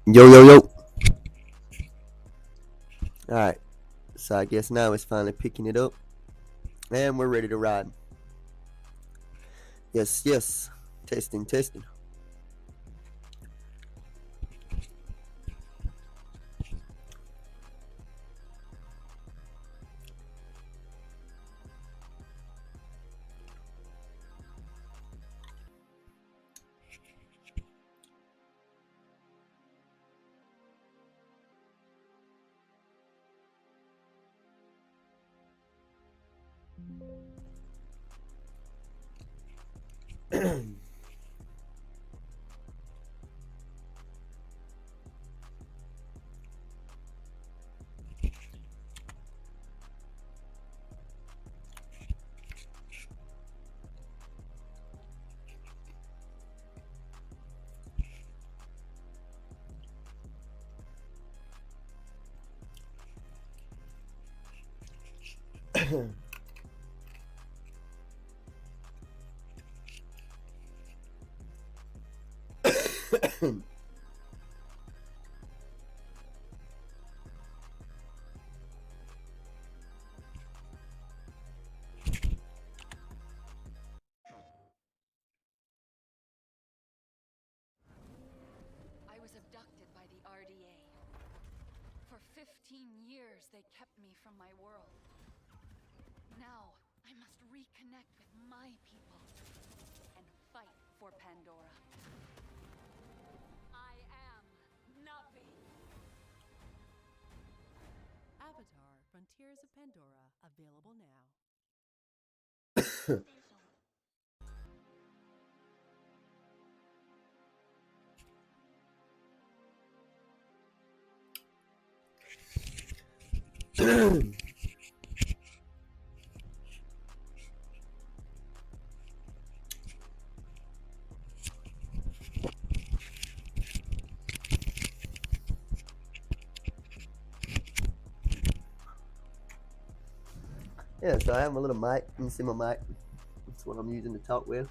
Yo, yo, yo. Alright, so I guess now it's finally picking it up. And we're ready to ride. Yes, yes. Testing, testing. I was abducted by the RDA. For 15 years, they kept me from my world. Now, I must reconnect with my people and fight for Pandora. I am Navi. Avatar: Frontiers of Pandora, available now. Yeah, so I have my little mic. You can see my mic. That's what I'm using to talk with.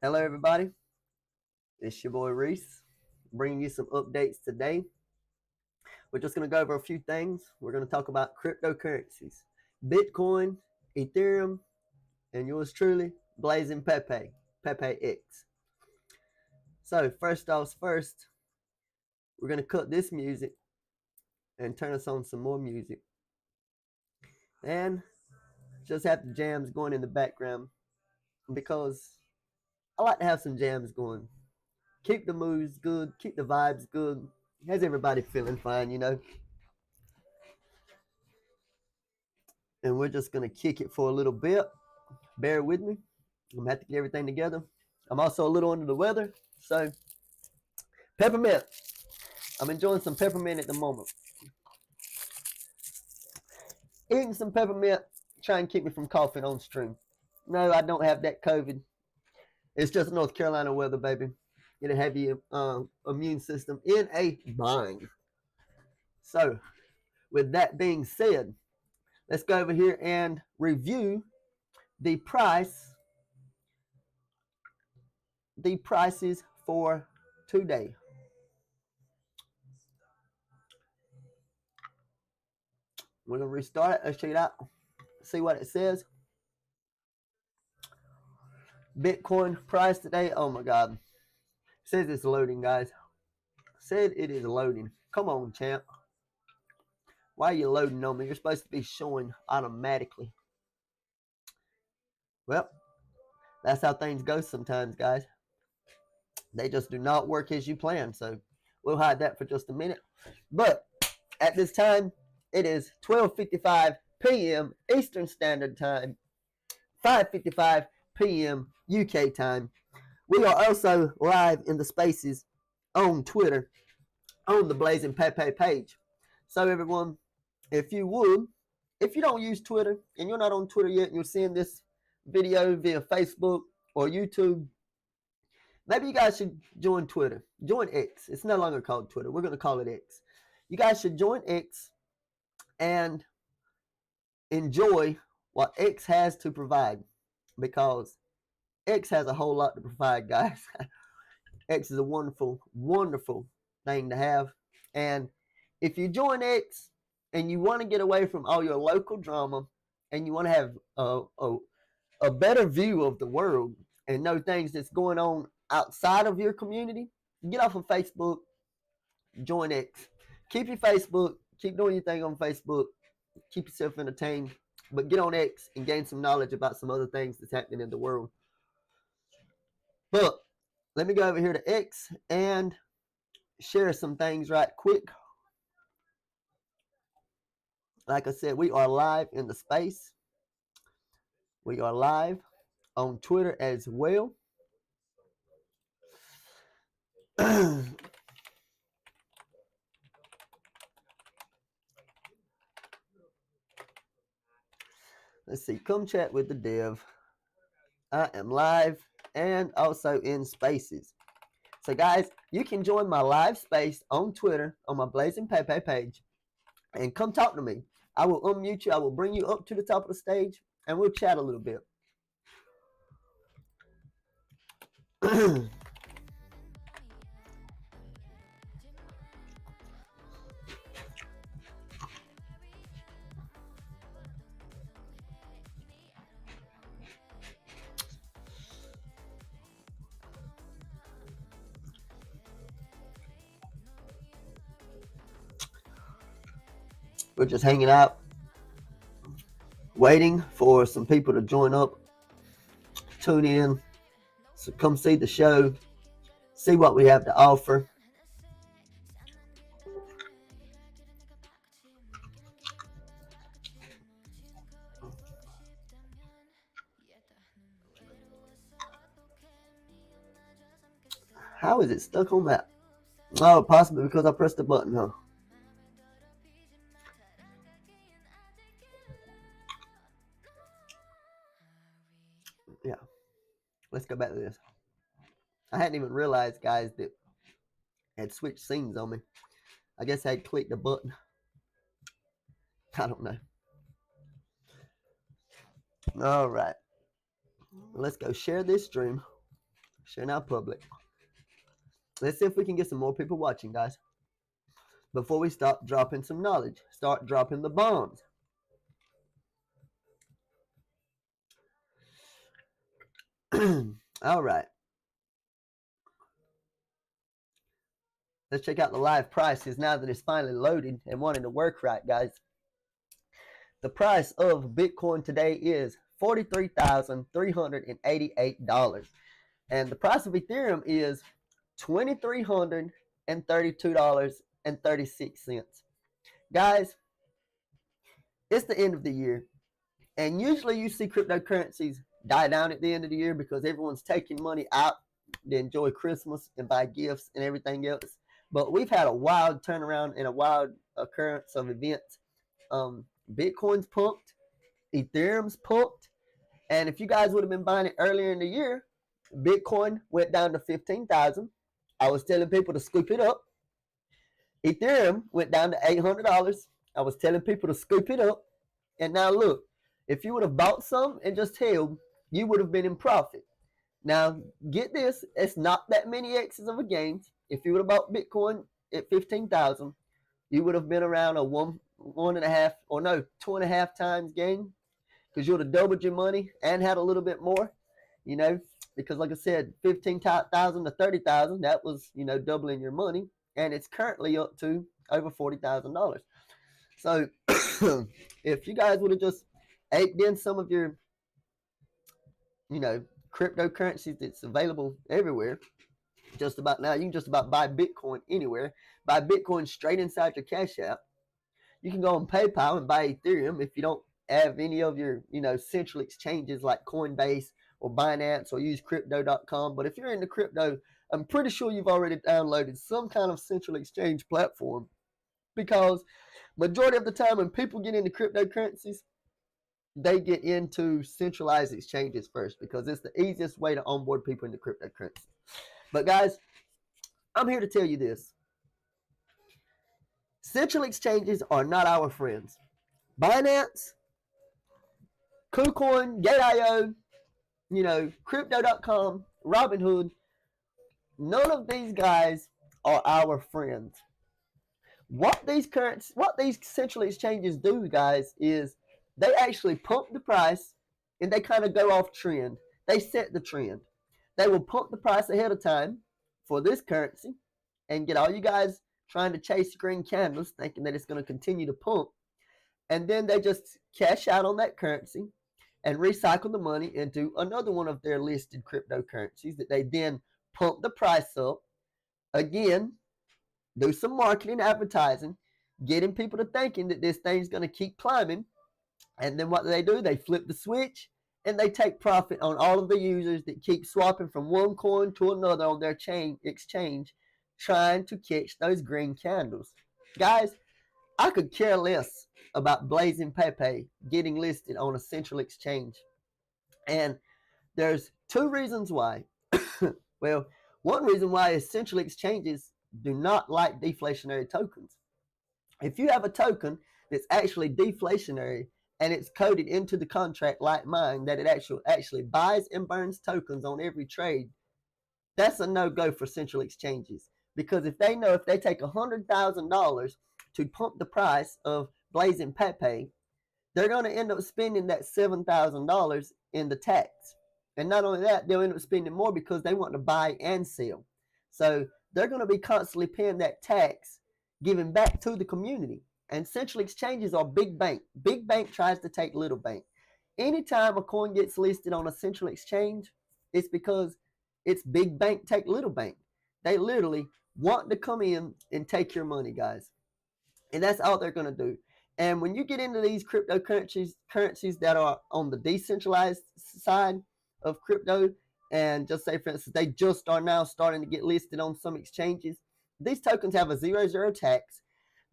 Hello, everybody. It's your boy Reese, bringing you some updates today. We're just going to go over a few things. We're going to talk about cryptocurrencies, Bitcoin, Ethereum, and yours truly, BlazingPepe, PepeX. So first off first, we're going to cut this music and turn us on some more music. And just have the jams going in the background because I like to have some jams going. Keep the moods good, keep the vibes good. Has everybody feeling fine, you know? And we're just going to kick it for a little bit. Bear with me. I'm going to have to get everything together. I'm also a little under the weather, so peppermint. I'm enjoying some peppermint at the moment. Eating some peppermint, trying to keep me from coughing on stream. No, I don't have that COVID. It's just North Carolina weather, baby. It'll have your immune system in a bind. So, with that being said, let's go over here and review the prices for today. We're gonna restart it. Let's check it out. See what it says. Bitcoin price today. Oh my God. It says it's loading, guys. Said it is loading. Come on, champ. Why are you loading on me? You're supposed to be showing automatically. Well, that's how things go sometimes, guys. They just do not work as you plan. So we'll hide that for just a minute. But at this time, it is 12:55 p.m. Eastern Standard Time, 5:55 p.m. UK time. We are also live in the spaces on Twitter, on the BlazingPepe page. So everyone, if you don't use Twitter and you're not on Twitter yet and you're seeing this video via Facebook or YouTube, maybe you guys should join Twitter. Join X. It's no longer called Twitter. We're going to call it X. You guys should join X and enjoy what X has to provide, because X has a whole lot to provide, guys. X is a wonderful, wonderful thing to have. And if you join X and you want to get away from all your local drama and you want to have a better view of the world and know things that's going on outside of your community, get off of Facebook, join X. Keep your Facebook, keep doing your thing on Facebook, keep yourself entertained, but get on X and gain some knowledge about some other things that's happening in the world. But let me go over here to X and share some things right quick. Like I said, we are live in the space. We are live on Twitter as well. Let's see. Come chat with the dev. I am live and also in spaces. So guys, you can join my live space on Twitter on my BlazingPepe page and come talk to me. I will unmute you. I will bring you up to the top of the stage and we'll chat a little bit. We're just hanging out, waiting for some people to join up, tune in, so come see the show, see what we have to offer. How is it stuck on that? Oh, possibly because I pressed the button, huh? Yeah. Let's go back to this. I hadn't even realized, guys, that it had switched scenes on me. I guess I had clicked the button. I don't know. All right. Let's go share this stream. Share now public. Let's see if we can get some more people watching, guys. Before we start dropping some knowledge. Start dropping the bombs. All right. Let's check out the live prices now that it's finally loaded and wanting to work right, guys. The price of Bitcoin today is $43,388. And the price of Ethereum is $2,332.36. Guys, it's the end of the year. And usually you see cryptocurrencies die down at the end of the year because everyone's taking money out to enjoy Christmas and buy gifts and everything else. But we've had a wild turnaround and a wild occurrence of events. Bitcoin's pumped, Ethereum's pumped, and if you guys would have been buying it earlier in the year, Bitcoin went down to 15,000. I was telling people to scoop it up. Ethereum went down to $800. I was telling people to scoop it up. And now look, if you would have bought some and just held, you would have been in profit. Now, get this, it's not that many X's of a gain. If you would have bought Bitcoin at 15,000, you would have been around a 2.5 times gain, because you would have doubled your money and had a little bit more, you know, because like I said, 15,000 to 30,000, that was, you know, doubling your money, and it's currently up to over $40,000. So if you guys would have just aped in some of your, you know, cryptocurrencies that's available everywhere, just about now, you can just about buy Bitcoin anywhere, buy Bitcoin straight inside your Cash App. You can go on PayPal and buy Ethereum if you don't have any of your, you know, central exchanges like Coinbase or Binance, or use crypto.com. But if you're into crypto, I'm pretty sure you've already downloaded some kind of central exchange platform, because majority of the time when people get into cryptocurrencies, they get into centralized exchanges first, because it's the easiest way to onboard people into cryptocurrency. But guys, I'm here to tell you this. Central exchanges are not our friends. Binance, KuCoin, Gate.io, you know, Crypto.com, Robinhood, none of these guys are our friends. What these central exchanges do, guys, is they actually pump the price and they kind of go off trend. They set the trend. They will pump the price ahead of time for this currency and get all you guys trying to chase green candles, thinking that it's going to continue to pump. And then they just cash out on that currency and recycle the money into another one of their listed cryptocurrencies that they then pump the price up. Again, do some marketing, advertising, getting people to thinking that this thing's going to keep climbing. And then what do? They flip the switch and they take profit on all of the users that keep swapping from one coin to another on their exchange, trying to catch those green candles. Guys, I could care less about BlazingPepe getting listed on a central exchange. And there's two reasons why. Well, one reason why is central exchanges do not like deflationary tokens. If you have a token that's actually deflationary and it's coded into the contract like mine, that it actually buys and burns tokens on every trade, that's a no-go for central exchanges. Because if they know if they take $100,000 to pump the price of BlazingPepe, they're going to end up spending that $7,000 in the tax. And not only that, they'll end up spending more because they want to buy and sell. So they're going to be constantly paying that tax, giving back to the community. And central exchanges are big bank. Big bank tries to take little bank. Anytime a coin gets listed on a central exchange, it's because it's big bank take little bank. They literally want to come in and take your money, guys. And that's all they're going to do. And when you get into these cryptocurrencies that are on the decentralized side of crypto, and just say, for instance, they just are now starting to get listed on some exchanges, these tokens have a 0.0 tax.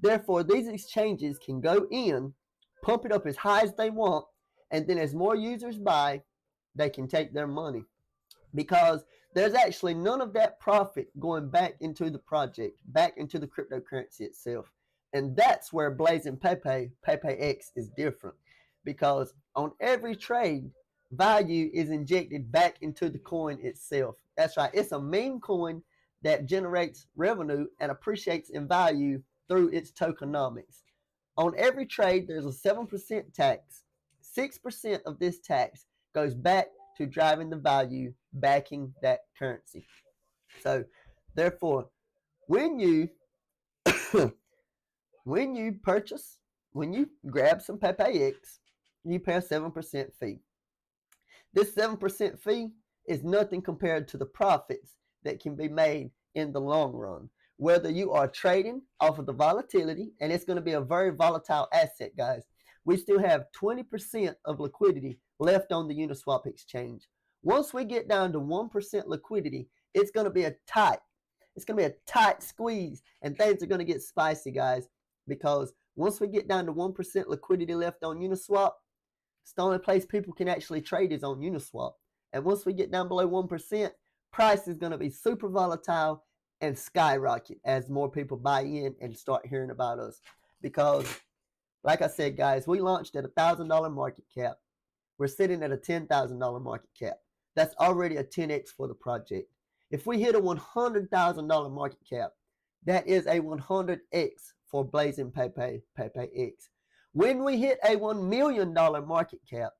Therefore, these exchanges can go in, pump it up as high as they want, and then as more users buy, they can take their money. Because there's actually none of that profit going back into the project, back into the cryptocurrency itself. And that's where BlazingPepe, PepeX is different. Because on every trade, value is injected back into the coin itself. That's right. It's a meme coin that generates revenue and appreciates in value through its tokenomics. On every trade, there's a 7% tax. 6% of this tax goes back to driving the value, backing that currency. So, therefore, when you purchase, when you grab some PepeX, you pay a 7% fee. This 7% fee is nothing compared to the profits that can be made in the long run. Whether you are trading off of the volatility, and it's going to be a very volatile asset, guys. We still have 20% of liquidity left on the Uniswap exchange. Once we get down to 1% liquidity, it's going to be a tight. It's going to be a tight squeeze, and things are going to get spicy, guys, because once we get down to 1% liquidity left on Uniswap, it's the only place people can actually trade is on Uniswap. And once we get down below 1%, price is going to be super volatile and skyrocket as more people buy in and start hearing about us. Because, like I said, guys, we launched at a $1,000 market cap. We're sitting at a $10,000 market cap. That's already a 10x for the project. If we hit a $100,000 market cap, that is a 100x for BlazingPepe PepeX. When we hit a $1 million market cap,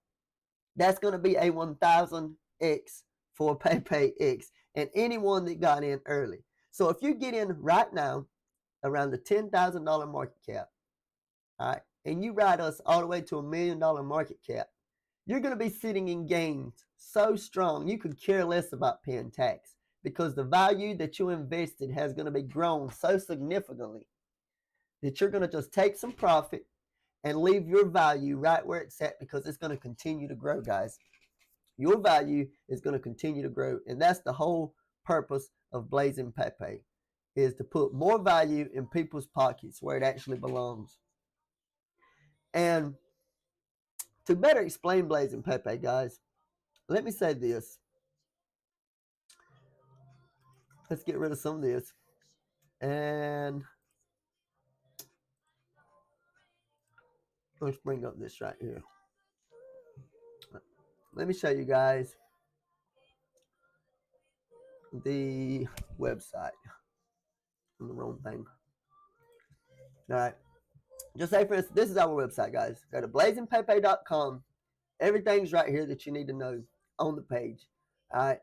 that's going to be a 1,000x for PepeX and anyone that got in early. So if you get in right now around the $10,000 market cap, all right, and you ride us all the way to $1 million market cap, you're going to be sitting in gains so strong you could care less about paying tax, because the value that you invested has going to be grown so significantly that you're going to just take some profit and leave your value right where it's at, because it's going to continue to grow, guys. Your value is going to continue to grow, and that's the whole purpose of BlazingPepe, is to put more value in people's pockets where it actually belongs. And to better explain BlazingPepe, guys, let me say this. Let's get rid of some of this. And let's bring up this right here. Let me show you guys the website. On the wrong thing. All right. Just say, for instance, this is our website, guys. Go to blazingpepe.com. Everything's right here that you need to know on the page. All right.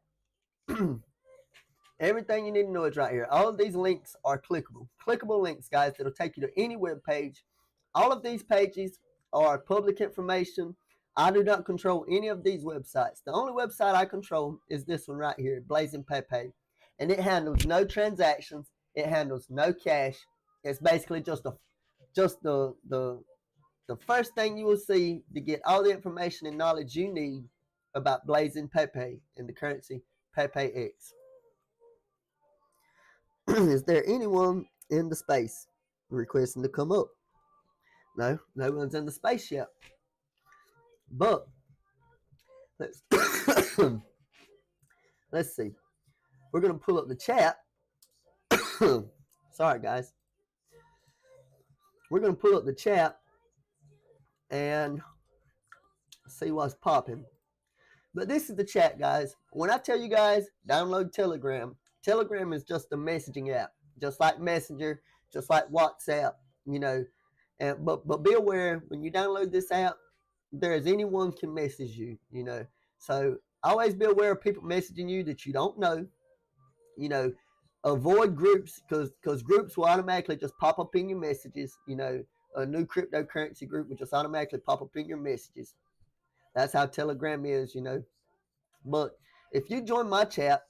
Everything you need to know is right here. All of these links are clickable. Clickable links, guys, that'll take you to any web page. All of these pages are public information. I do not control any of these websites. The only website I control is this one right here, BlazingPepe. And it handles no transactions. It handles no cash. It's basically just the first thing you will see to get all the information and knowledge you need about BlazingPepe and the currency PepeX. Is there anyone in the space requesting to come up? No, no one's in the space yet. But let's let's see. We're gonna pull up the chat. Sorry, guys. We're gonna pull up the chat and see what's popping. But this is the chat, guys. When I tell you guys download Telegram, Telegram is just a messaging app, just like Messenger, just like WhatsApp, you know. And but be aware, when you download this app, there's anyone can message you, you know. So always be aware of people messaging you that you don't know. You know, avoid groups, because groups will automatically just pop up in your messages. You know, a new cryptocurrency group will just automatically pop up in your messages. That's how Telegram is, you know. But if you join my chat,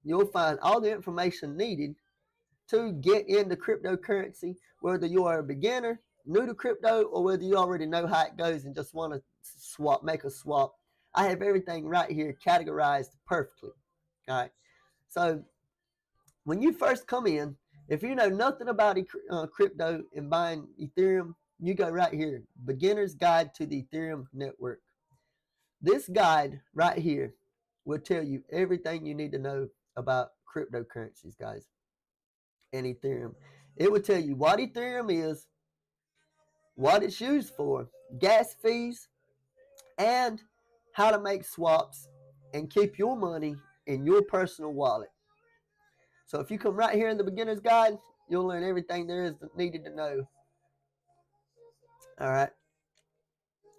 you'll find all the information needed to get into cryptocurrency, whether you are a beginner, new to crypto, or whether you already know how it goes and just want to swap, make a swap. I have everything right here categorized perfectly. All right. So when you first come in, if you know nothing about crypto and buying Ethereum, you go right here, Beginner's Guide to the Ethereum Network. This guide right here will tell you everything you need to know about cryptocurrencies, guys, and Ethereum. It will tell you what Ethereum is, what it's used for, gas fees, and how to make swaps and keep your money in your personal wallet. So if you come right here in the Beginner's Guide, you'll learn everything there is needed to know. All right.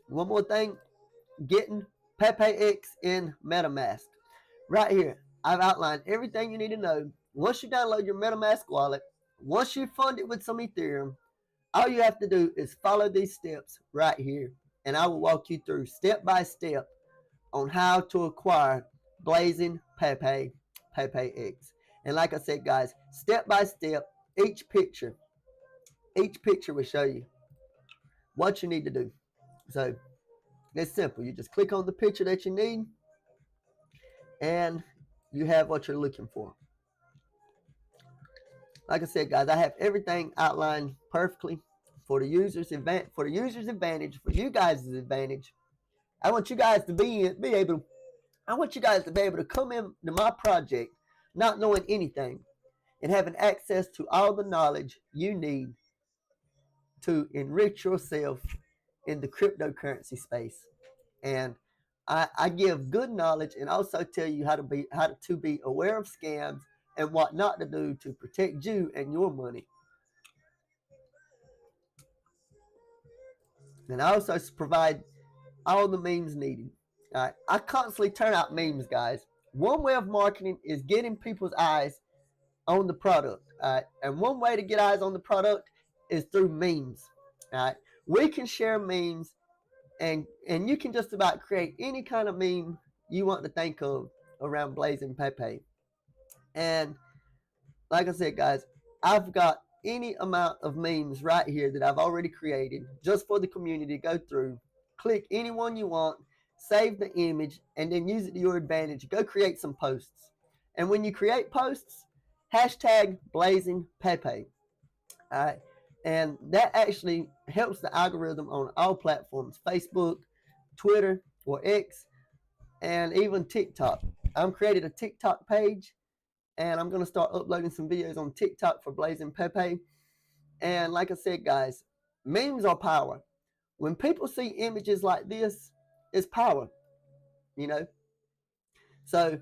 One more thing, getting PepeX in MetaMask. Right here, I've outlined everything you need to know. Once you download your MetaMask wallet, once you fund it with some Ethereum, all you have to do is follow these steps right here, and I will walk you through step by step on how to acquire BlazingPepe PepeX. And like I said, guys, step by step, each picture will show you what you need to do. So it's simple. You just click on the picture that you need, and you have what you're looking for. like I said, guys, I have everything outlined perfectly for the user's advantage, for you guys' advantage. I want you guys to be able. I want you guys to be able to come into my project not knowing anything and having access to all the knowledge you need to enrich yourself in the cryptocurrency space. And I give good knowledge and also tell you how to be aware of scams and what not to do to protect you and your money. And I also provide all the memes needed. I constantly turn out memes, guys. One way of marketing is getting people's eyes on the product. And one way to get eyes on the product is through memes. We can share memes, and you can just about create any kind of meme you want to think of around BlazingPepe. And like I said, guys, I've got any amount of memes right here that I've already created just for the community to go through. Click any one you want, save the image, and then use it to your advantage. Go create some posts. And when you create posts, hashtag BlazingPepe. All right. And that actually helps the algorithm on all platforms, Facebook, Twitter, or X, and even TikTok. I'm created a TikTok page, and I'm going to start uploading some videos on TikTok for BlazingPepe. And like I said, guys, memes are power. When people see images like this, it's power, you know? So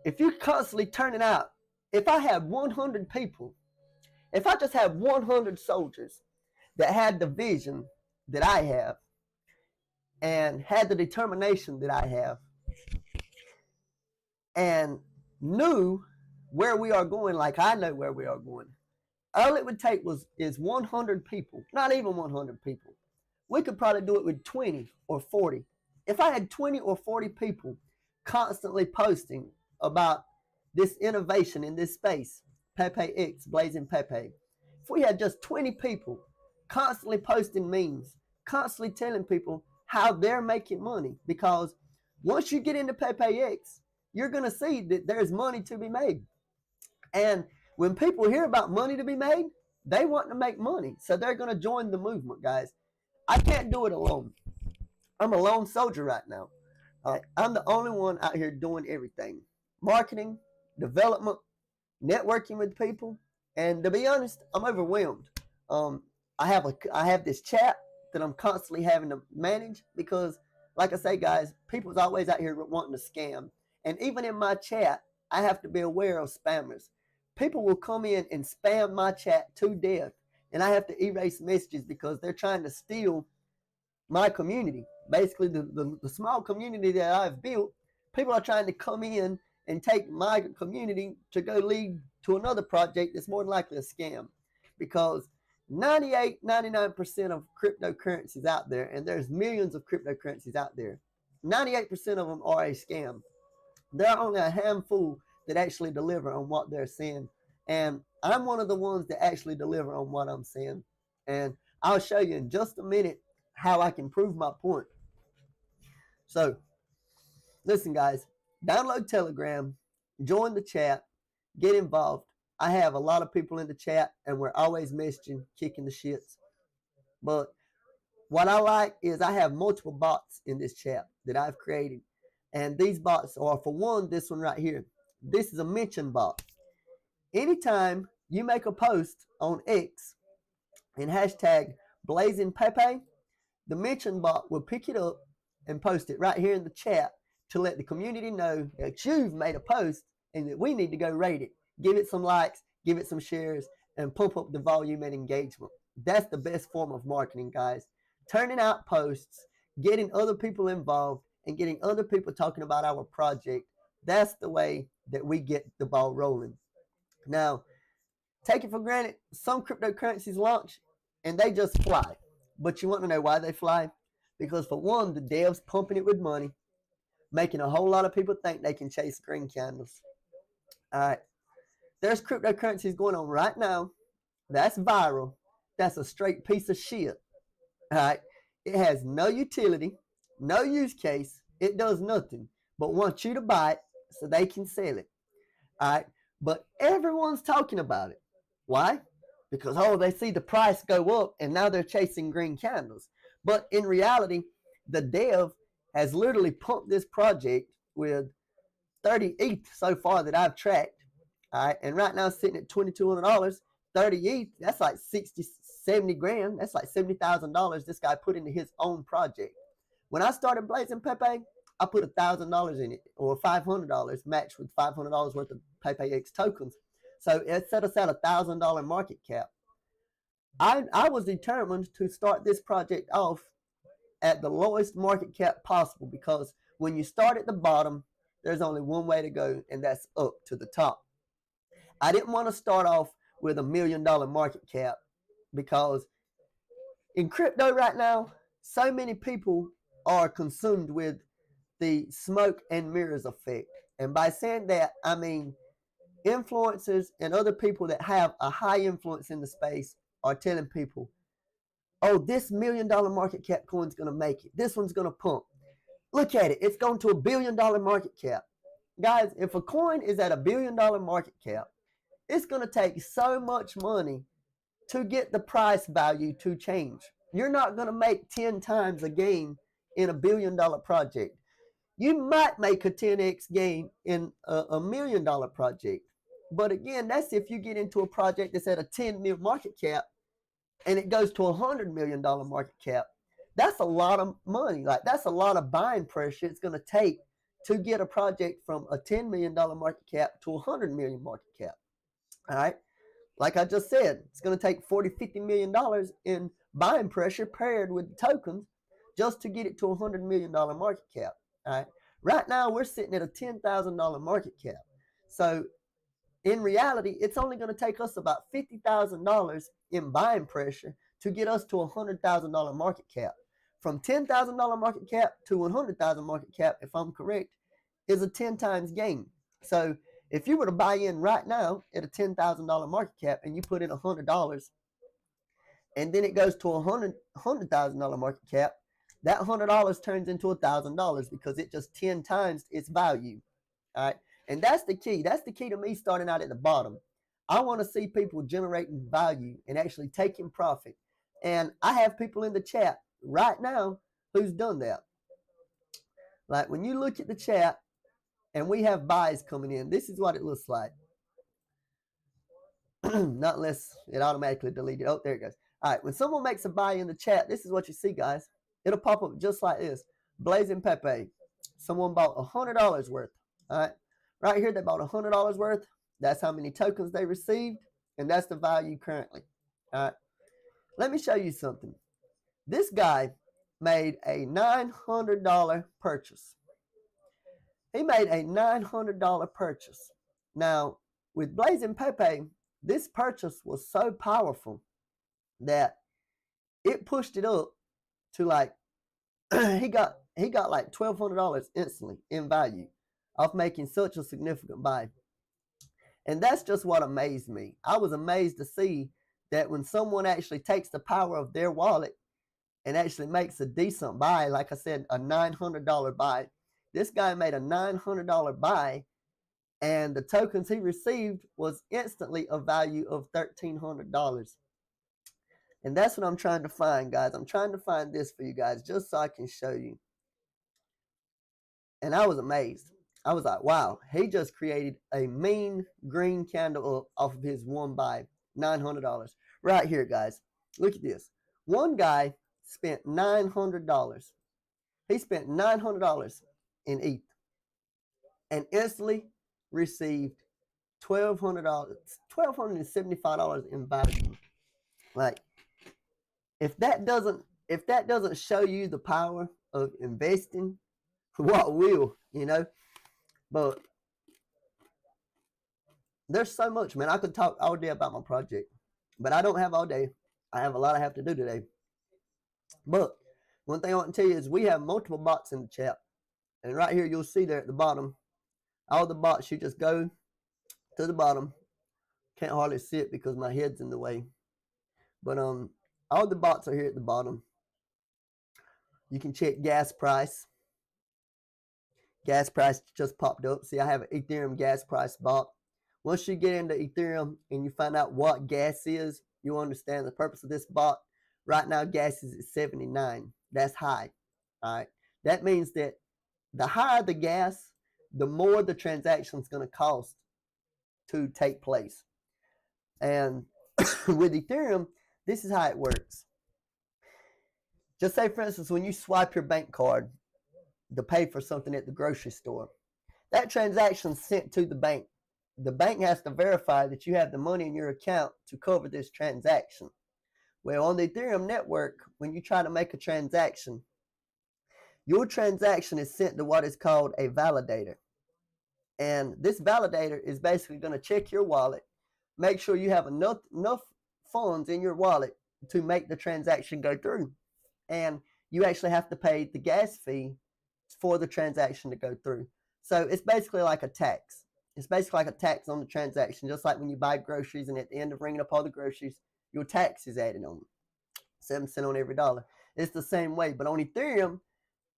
if you're constantly turning out, if I have 100 people, if I just have 100 soldiers that had the vision that I have and had the determination that I have and knew where we are going like I know where we are going, all it would take is 100 people, not even 100 people. We could probably do it with 20 or 40. If I had 20 or 40 people constantly posting about this innovation in this space, PepeX, BlazingPepe, if we had just 20 people constantly posting memes, constantly telling people how they're making money, because once you get into PepeX, you're going to see that there's money to be made. And when people hear about money to be made, they want to make money. So they're going to join the movement, guys. I can't do it alone. I'm a lone soldier right now. I'm the only one out here doing everything. Marketing, development, networking with people. And to be honest, I'm overwhelmed. I have this chat that I'm constantly having to manage because, like I say, guys, people's always out here wanting to scam. And even in my chat, I have to be aware of spammers. People will come in and spam my chat to death, and I have to erase messages because they're trying to steal my community. Basically, the small community that I've built, people are trying to come in and take my community to go lead to another project that's more than likely a scam, because 99% of cryptocurrencies out there, and there's millions of cryptocurrencies out there, 98% of them are a scam. There are only a handful that actually deliver on what they're saying, and I'm one of the ones that actually deliver on what I'm saying. And I'll show you in just a minute how I can prove my point. So listen, guys, download Telegram, join the chat, get involved. I have a lot of people in the chat, and we're always messaging, kicking the shits. But what I like is I have multiple bots in this chat that I've created. And these bots are, for one, this one right here. This is a mention bot. Anytime you make a post on X and hashtag BlazingPepe, the mention bot will pick it up and post it right here in the chat to let the community know that you've made a post and that we need to go rate it. Give it some likes, give it some shares, and pump up the volume and engagement. That's the best form of marketing, guys. Turning out posts, getting other people involved, and getting other people talking about our project. That's the way that we get the ball rolling. Now, take it for granted, some cryptocurrencies launch and they just fly. But you want to know why they fly? Because for one, the devs pumping it with money, making a whole lot of people think they can chase green candles. All right. There's cryptocurrencies going on right now. That's viral. That's a straight piece of shit. All right. It has no utility, no use case. It does nothing but want you to buy it so they can sell it. All right. But everyone's talking about it. Why? Because, oh, they see the price go up and now they're chasing green candles. But in reality, the dev has literally pumped this project with 30 ETH so far that I've tracked. All right, and right now it's sitting at $2,200. 30 ETH, that's like 60, 70 grand. That's like $70,000 this guy put into his own project. When I started BlazingPepe, I put $1,000 in it, or $500 matched with $500 worth of PepeX tokens. So it set us at $1,000 market cap. I was determined to start this project off at the lowest market cap possible, because when you start at the bottom, there's only one way to go, and that's up to the top. I didn't want to start off with $1 million market cap, because in crypto right now, so many people are consumed with the smoke and mirrors effect. And by saying that, I mean influencers and other people that have a high influence in the space are telling people, oh, this $1 million market cap coin's going to make it. This one's going to pump. Look at it. It's going to $1 billion market cap. Guys, if a coin is at $1 billion market cap, it's going to take so much money to get the price value to change. You're not going to make 10 times a gain in $1 billion project. You might make a 10x gain in a $1 million project. But again, that's if you get into a project that's at a 10 mil market cap and it goes to a $100 million market cap. That's a lot of money. Like, that's a lot of buying pressure it's going to take to get a project from a $10 million market cap to a $100 million market cap. All right. Like I just said, it's going to take $40–50 million in buying pressure paired with tokens just to get it to a $100 million market cap. All right. Right now, we're sitting at a $10,000 market cap. So in reality, it's only going to take us about $50,000 in buying pressure to get us to a $100,000 market cap. From $10,000 market cap to $100,000 market cap, if I'm correct, is a 10 times gain. So if you were to buy in right now at a $10,000 market cap and you put in $100, and then it goes to a $100,000 market cap, that $100 turns into $1,000 because it just 10 times its value. All right. And that's the key. That's the key to me starting out at the bottom. I want to see people generating value and actually taking profit. And I have people in the chat right now who's done that. Like, when you look at the chat and we have buys coming in, this is what it looks like. Not unless it automatically deleted. Oh, there it goes. All right. When someone makes a buy in the chat, this is what you see, guys. It'll pop up just like this. BlazingPepe. Someone bought $100 worth. All right. Right here, they bought $100 worth. That's how many tokens they received, and that's the value currently. All right. Let me show you something. This guy made a $900 purchase. He made a $900 purchase. Now, with BlazingPepe, this purchase was so powerful that it pushed it up to like he got like $1,200 instantly in value of making such a significant buy. And that's just what amazed me. I was amazed to see that when someone actually takes the power of their wallet and actually makes a decent buy, like I said, a $900 buy. This guy made a $900 buy, and the tokens he received was instantly a value of $1,300. And that's what I'm trying to find, guys. I'm trying to find this for you guys just so I can show you. And I was amazed. I was like, wow, he just created a mean green candle off of his one buy, $900. Right here, guys. Look at this. One guy spent $900. He spent $900 in ETH and instantly received $1,275 in value. Like, if that doesn't show you the power of investing, what will, you know? But there's so much, man. I could talk all day about my project, but I don't have all day. I have a lot I have to do today. But one thing I want to tell you is we have multiple bots in the chat. And right here, you'll see there at the bottom, all the bots, you just go to the bottom. Can't hardly see it because my head's in the way. But all the bots are here at the bottom. You can check gas price. Gas price just popped up. See, I have an Ethereum gas price bot. Once you get into Ethereum and you find out what gas is, you understand the purpose of this bot. Right now, gas is at 79. That's high. All right. That means that the higher the gas, the more the transaction is going to cost to take place. And with Ethereum, this is how it works. Just say, for instance, when you swipe your bank card to pay for something at the grocery store, that transaction is sent to the bank. The bank has to verify that you have the money in your account to cover this transaction. Well, on the Ethereum network, when you try to make a transaction, your transaction is sent to what is called a validator. And this validator is basically going to check your wallet, make sure you have enough funds in your wallet to make the transaction go through. And you actually have to pay the gas fee for the transaction to go through. So it's basically like a tax. It's basically like a tax on the transaction, just like when you buy groceries and at the end of ringing up all the groceries, your tax is added on. 7 cents on every dollar. It's the same way. But on Ethereum,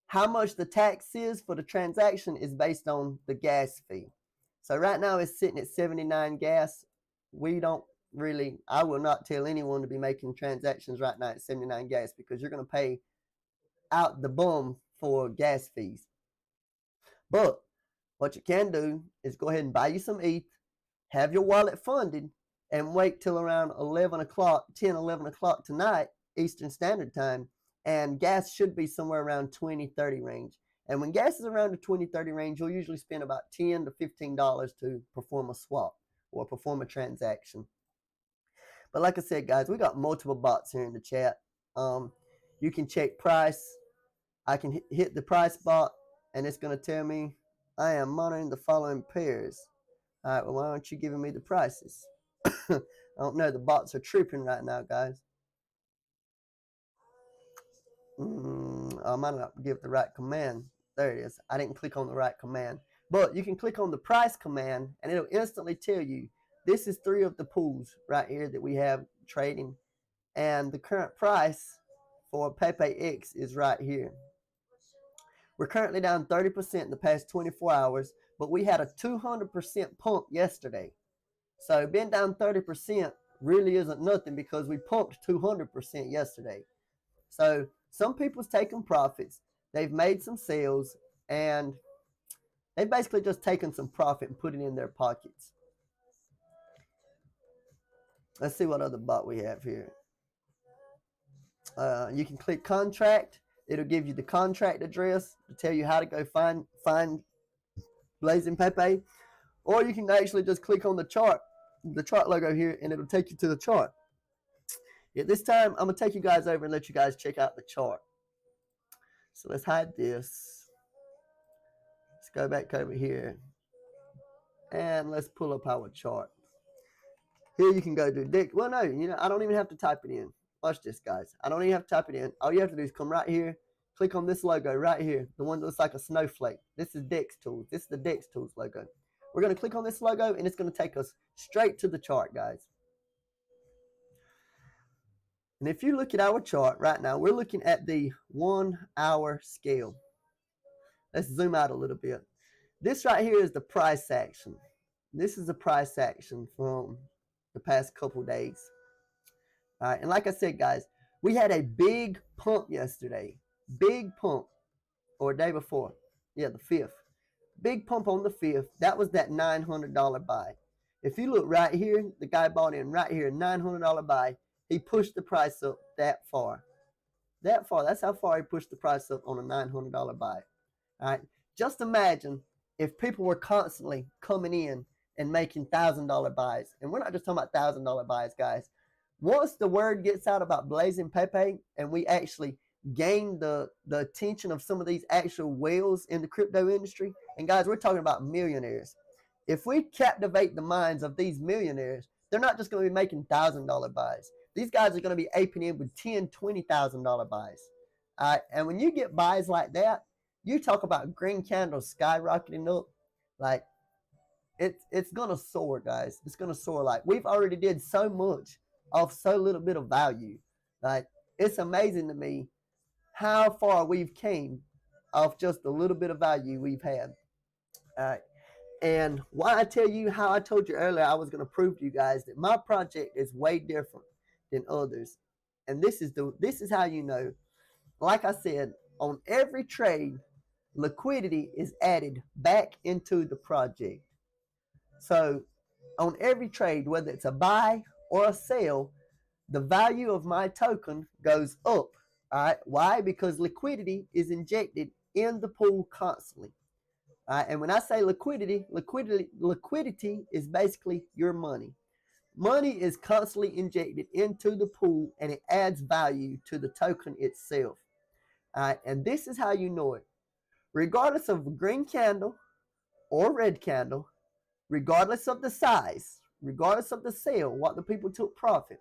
how much the tax is for the transaction is based on the gas fee. So right now it's sitting at 79 gas. We don't really, I will not tell anyone to be making transactions right now at 79 gas because you're going to pay out the bum for gas fees. But what you can do is go ahead and buy you some ETH, have your wallet funded, and wait till around 11 o'clock tonight, Eastern Standard Time, and gas should be somewhere around 20-30 range. And when gas is around the 20-30 range, you'll usually spend about $10 to $15 to perform a swap or perform a transaction. But like I said, guys, we got multiple bots here in the chat. You can check price. I can hit the price bot, and it's going to tell me I am monitoring the following pairs. All right, well, why aren't you giving me the prices? I don't know. The bots are tripping right now, guys. I might not give the right command. There it is. I didn't click on the right command. But you can click on the price command, and it'll instantly tell you this is 3 of the pools right here that we have trading. And the current price for PepeX is right here. We're currently down 30% in the past 24 hours, but we had a 200% pump yesterday. So being down 30% really isn't nothing because we pumped 200% yesterday. So some people's taking profits. They've made some sales, and they've basically just taken some profit and put it in their pockets. Let's see what other bot we have here. You can click contract. It'll give you the contract address to tell you how to go find BlazingPepe. Or you can actually just click on the chart logo here, and it'll take you to the chart. Yeah, this time, I'm going to take you guys over and let you guys check out the chart. So let's hide this. Let's go back over here. And let's pull up our chart. Here you can go do Dick. Well, no, I don't even have to type it in. Watch this, guys. I don't even have to type it in. All you have to do is come right here, click on this logo right here, the one that looks like a snowflake. This is Dex Tools. This is the Dex Tools logo. We're going to click on this logo, and it's going to take us straight to the chart, guys. And if you look at our chart right now, we're looking at the 1 hour scale. Let's zoom out a little bit. This right here is the price action. This is the price action from the past couple days. All right, and like I said, guys, we had a big pump yesterday. Big pump, or day before. Yeah, the 5th. Big pump on the 5th. That was that $900 buy. If you look right here, the guy bought in right here, $900 buy. He pushed the price up that far. That far. That's how far he pushed the price up on a $900 buy. All right. Just imagine if people were constantly coming in and making $1,000 buys. And we're not just talking about $1,000 buys, guys. Once the word gets out about BlazingPepe and we actually gain the attention of some of these actual whales in the crypto industry, and guys, we're talking about millionaires. If we captivate the minds of these millionaires, they're not just going to be making $1,000 buys. These guys are going to be aping in with $10,000, $20,000 buys. And when you get buys like that, you talk about green candles skyrocketing up. Like, it's going to soar, guys. It's going to soar. Like, we've already did so much off so little bit of value. Like, it's amazing to me how far we've came off just a little bit of value we've had. And why I tell you how I told you earlier I was going to prove to you guys that my project is way different than others. And this is how you know. Like I said, on every trade, liquidity is added back into the project. So on every trade, whether it's a buy or a sell, the value of my token goes up. All right. Why? Because liquidity is injected in the pool constantly. All right. And when I say liquidity is basically your money. Money is constantly injected into the pool and it adds value to the token itself. All right. And this is how you know it. Regardless of a green candle or red candle, regardless of the size, regardless of the sale, what the people took profit,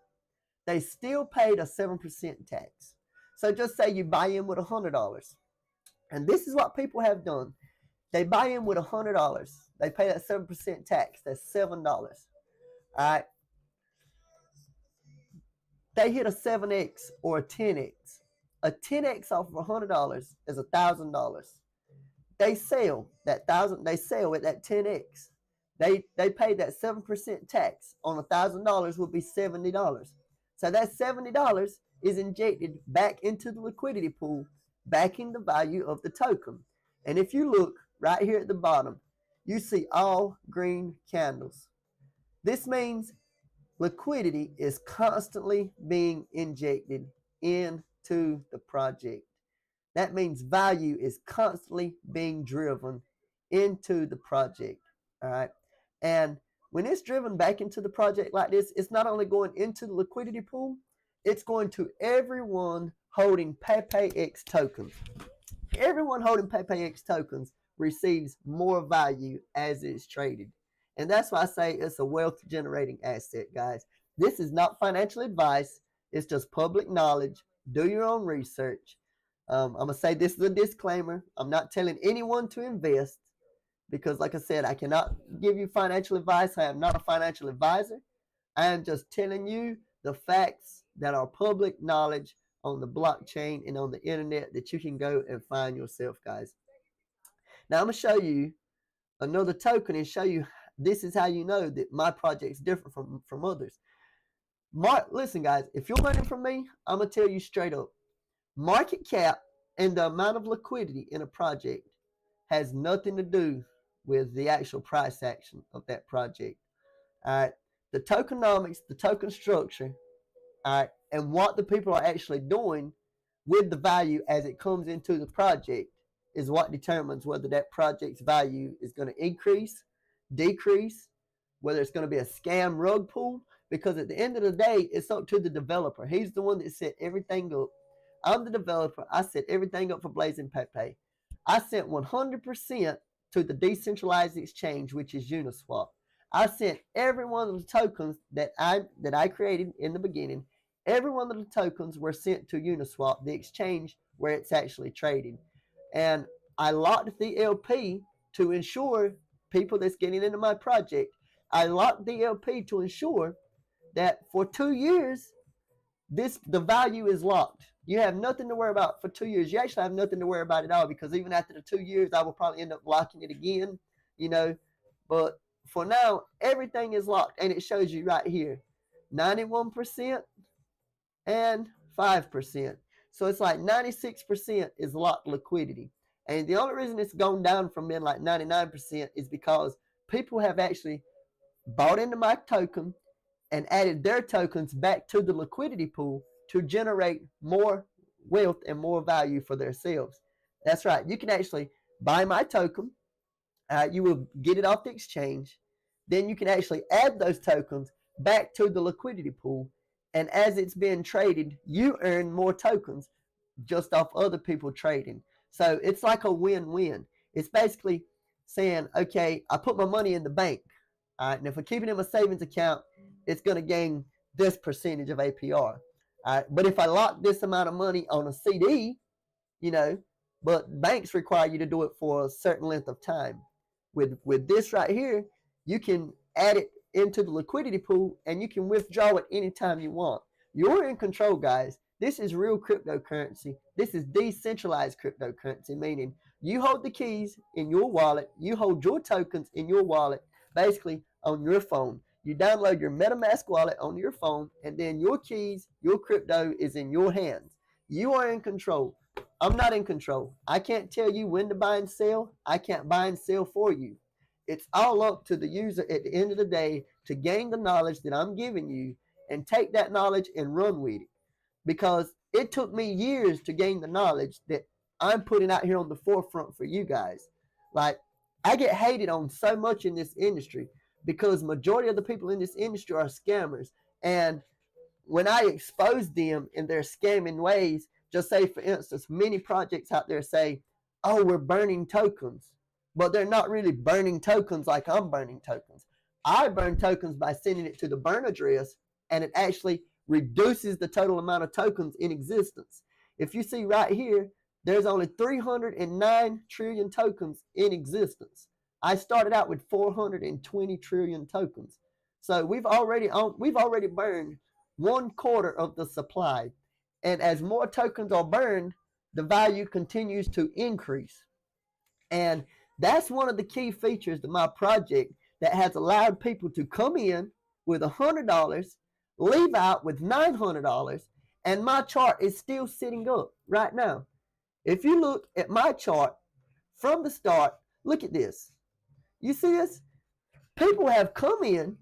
they still paid a 7% tax. So just say you buy in with $100. And this is what people have done. They buy in with $100. They pay that 7% tax. That's $7. All right. They hit a 7x or a 10x. A 10x off of $100 is $1,000. They sell that thousand. They sell at that 10x. They pay that 7% tax on $1,000 would be $70. So that $70 is injected back into the liquidity pool, backing the value of the token. And if you look right here at the bottom, you see all green candles. This means liquidity is constantly being injected into the project. That means value is constantly being driven into the project. All right. And when it's driven back into the project like this, it's not only going into the liquidity pool, it's going to everyone holding PepeX tokens. Everyone holding PepeX tokens receives more value as it's traded. And that's why I say it's a wealth generating asset, guys. This is not financial advice. It's just public knowledge. Do your own research. I'm going to say this is a disclaimer. I'm not telling anyone to invest because, like I said, I cannot give you financial advice. I am not a financial advisor. I am just telling you the facts that are public knowledge on the blockchain and on the internet that you can go and find yourself, guys. Now, I'm going to show you another token and show you this is how you know that my project is different from others. Listen, guys, if you're learning from me, I'm going to tell you straight up. Market cap and the amount of liquidity in a project has nothing to do with the actual price action of that project. All right. The tokenomics, the token structure, all right, and what the people are actually doing with the value as it comes into the project is what determines whether that project's value is going to increase, decrease, whether it's going to be a scam rug pull, because at the end of the day, it's up to the developer. He's the one that set everything up. I'm the developer. I set everything up for BlazingPepe. I sent 100% to the decentralized exchange, which is Uniswap. I sent every one of the tokens that I created in the beginning. Every one of the tokens were sent to Uniswap, the exchange where it's actually traded. And I locked the LP to ensure people that's getting into my project. I locked the LP to ensure that for 2 years, the value is locked. You have nothing to worry about for 2 years. You actually have nothing to worry about at all because even after the 2 years, I will probably end up locking it again, you know. But for now, everything is locked, and it shows you right here, 91% and 5%. So it's like 96% is locked liquidity. And the only reason it's gone down from being like 99% is because people have actually bought into my token and added their tokens back to the liquidity pool to generate more wealth and more value for themselves. That's right. You can actually buy my token. You will get it off the exchange. Then you can actually add those tokens back to the liquidity pool. And as it's being traded, you earn more tokens just off other people trading. So it's like a win-win. It's basically saying, okay, I put my money in the bank. All right, and if I keep it in my savings account, it's going to gain this percentage of APR. All right, but if I lock this amount of money on a CD, you know, but banks require you to do it for a certain length of time. With this right here, you can add it into the liquidity pool and you can withdraw it anytime you want. You're in control, guys. This is real cryptocurrency. This is decentralized cryptocurrency, meaning You hold the keys in your wallet. You hold your tokens in your wallet, basically on your phone. You download your MetaMask wallet on your phone, and then your keys, your crypto is in your hands. You are in control. I'm not in control. I can't tell you when to buy and sell. I can't buy and sell for you. It's all up to the user at the end of the day to gain the knowledge that I'm giving you and take that knowledge and run with it. Because it took me years to gain the knowledge that I'm putting out here on the forefront for you guys. Like, I get hated on so much in this industry because majority of the people in this industry are scammers. And when I expose them in their scamming ways, just say, for instance, many projects out there say, oh, we're burning tokens. But they're not really burning tokens like I'm burning tokens. I burn tokens by sending it to the burn address, and it actually reduces the total amount of tokens in existence. If you see right here, there's only 309 trillion tokens in existence. I started out with 420 trillion tokens. So we've already burned 1/4 of the supply. And as more tokens are burned, the value continues to increase. And that's one of the key features to my project that has allowed people to come in with $100, leave out with $900, and my chart is still sitting up right now. If you look at my chart from the start, look at this. You see this? People have come in,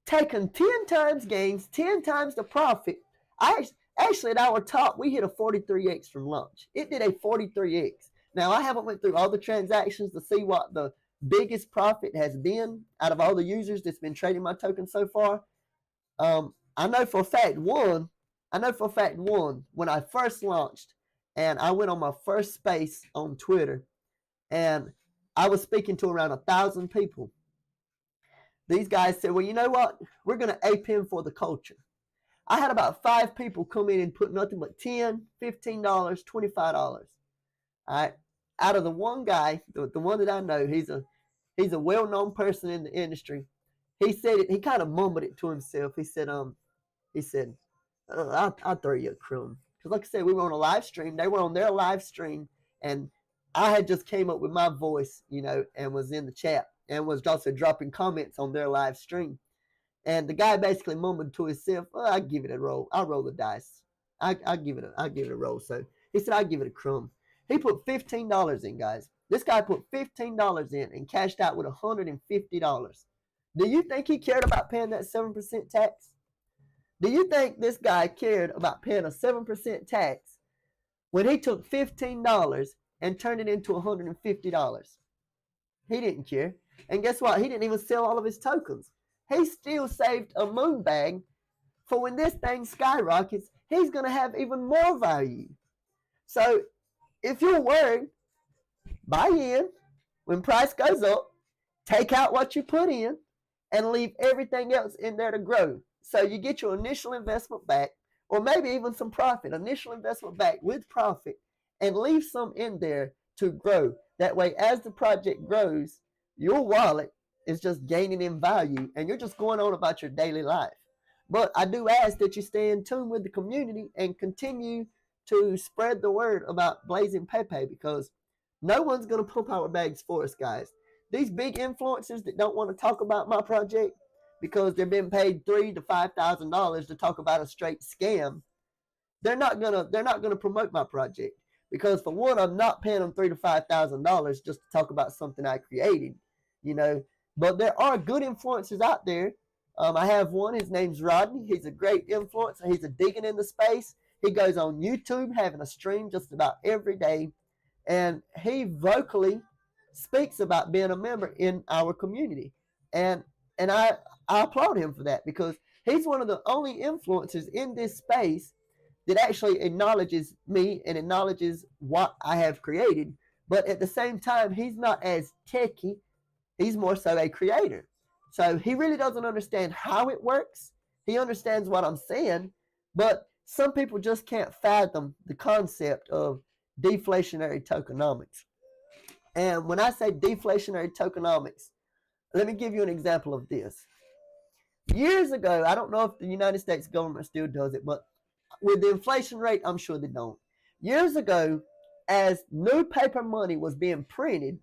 taken 10 times gains, 10 times the profit. Actually, at our top, we hit a 43x from launch. It did a 43x. Now, I haven't went through all the transactions to see what the biggest profit has been out of all the users that's been trading my token so far. I know for a fact one, when I first launched and I went on my first space on Twitter and I was speaking to around 1,000 people. These guys said, well, you know what? We're going to ape in for the culture. I had about 5 people come in and put nothing but $10, $15, $25. All right. Out of the one guy, the one that I know, he's a well-known person in the industry. He said it. He kind of mumbled it to himself. He said, I'll throw you a crumb. Because like I said, we were on a live stream. They were on their live stream, and I had just came up with my voice, and was in the chat and was also dropping comments on their live stream. And the guy basically mumbled to himself, I'll give it a roll. I'll roll the dice. I'll give it a roll. So he said, I'll give it a crumb. He put $15 in, guys. This guy put $15 in and cashed out with $150. Do you think he cared about paying that 7% tax? Do you think this guy cared about paying a 7% tax when he took $15 and turned it into $150? He didn't care. And guess what? He didn't even sell all of his tokens. He still saved a moon bag for when this thing skyrockets, he's going to have even more value. So if you're worried, buy in. When price goes up, take out what you put in and leave everything else in there to grow. So you get your initial investment back, or maybe even some profit, initial investment back with profit, and leave some in there to grow. That way, as the project grows, your wallet is just gaining in value, and you're just going on about your daily life. But I do ask that you stay in tune with the community and continue to spread the word about BlazingPepe, because no one's going to pump our bags for us, guys. These big influencers that don't want to talk about my project because they're being paid $3,000 to $5,000 to talk about a straight scam, they're not gonna promote my project, because for one, I'm not paying them $3,000 to $5,000 just to talk about something I created, But there are good influencers out there. I have one. His name's Rodney. He's a great influencer. He's a digging in the space. He goes on YouTube having a stream just about every day, and he vocally speaks about being a member in our community. And I applaud him for that, because he's one of the only influencers in this space that actually acknowledges me and acknowledges what I have created. But at the same time, he's not as techy. He's more so a creator. So he really doesn't understand how it works. He understands what I'm saying, but some people just can't fathom the concept of deflationary tokenomics. And when I say deflationary tokenomics, let me give you an example of this. Years ago, I don't know if the United States government still does it, but with the inflation rate, I'm sure they don't. Years ago, as new paper money was being printed,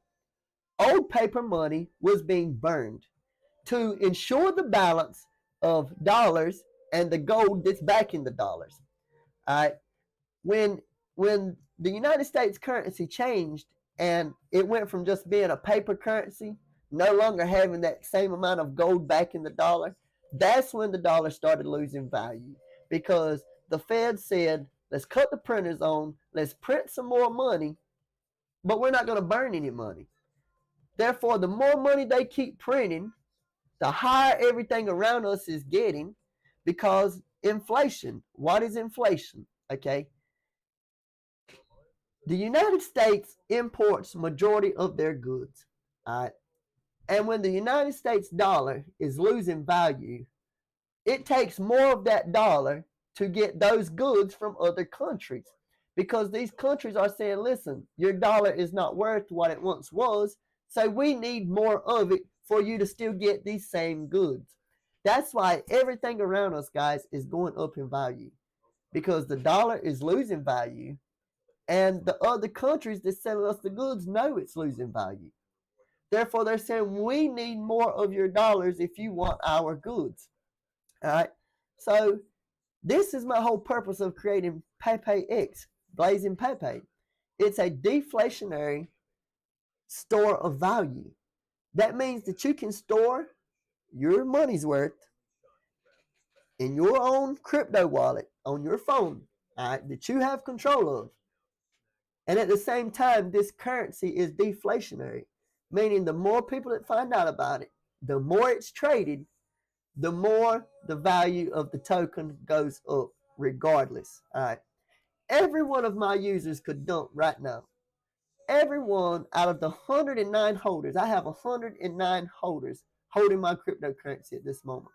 old paper money was being burned to ensure the balance of dollars and the gold that's backing the dollars. All right. When the United States currency changed and it went from just being a paper currency, no longer having that same amount of gold backing the dollar, that's when the dollar started losing value, because the Fed said, let's cut the printers on, let's print some more money, but we're not going to burn any money. Therefore, the more money they keep printing, the higher everything around us is getting, because inflation. What is inflation? Okay. The United States imports majority of their goods. All right. And when the United States dollar is losing value, it takes more of that dollar to get those goods from other countries, because these countries are saying, listen, your dollar is not worth what it once was, so we need more of it for you to still get these same goods. That's why everything around us, guys, is going up in value, because the dollar is losing value, and the other countries that selling us the goods know it's losing value. Therefore, they're saying, we need more of your dollars if you want our goods. All right. So this is my whole purpose of creating PepeX, BlazingPepe. It's a deflationary store of value. That means that you can store your money's worth in your own crypto wallet on your phone, all right, that you have control of. And at the same time, this currency is deflationary, meaning the more people that find out about it, the more it's traded, the more the value of the token goes up regardless. All right. Every one of my users could dump right now. Every one out of the 109 holders, I have 109 holders holding my cryptocurrency at this moment.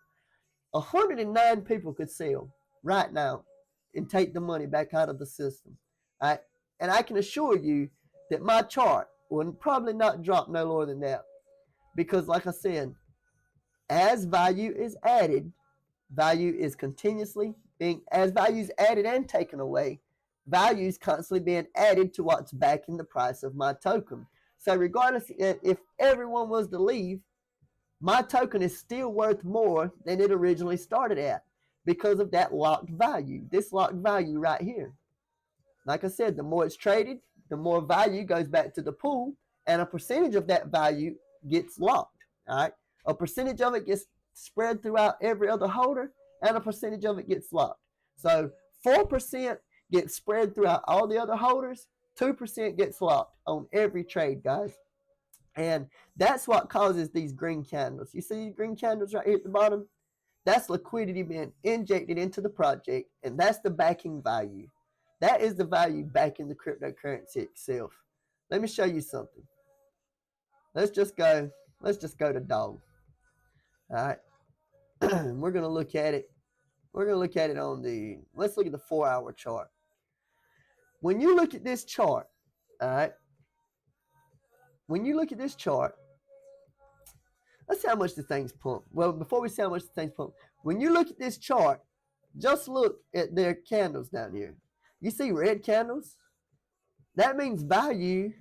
109 people could sell right now and take the money back out of the system. All right. And I can assure you that my chart will probably not drop no lower than that, because like I said, as value is added, value is continuously being, as value is added and taken away, value is constantly being added to what's backing the price of my token. So regardless if everyone was to leave, my token is still worth more than it originally started at, because of that locked value, this locked value right here. Like I said, the more it's traded, the more value goes back to the pool, and a percentage of that value gets locked. All right. A percentage of it gets spread throughout every other holder, and a percentage of it gets locked. So 4% gets spread throughout all the other holders, 2% gets locked on every trade, guys. And that's what causes these green candles. You see these green candles right here at the bottom? That's liquidity being injected into the project, and that's the backing value. That is the value backing the cryptocurrency itself. Let me show you something. Let's just go to dog. All right. We're going to look at it. We're going to look at it on the, let's look at the 4-hour chart. When you look at this chart, all right, when you look at this chart, let's see how much the thing's pumped. Well, before we see how much the thing's pumped, when you look at this chart, just look at their candles down here. You see red candles? That means value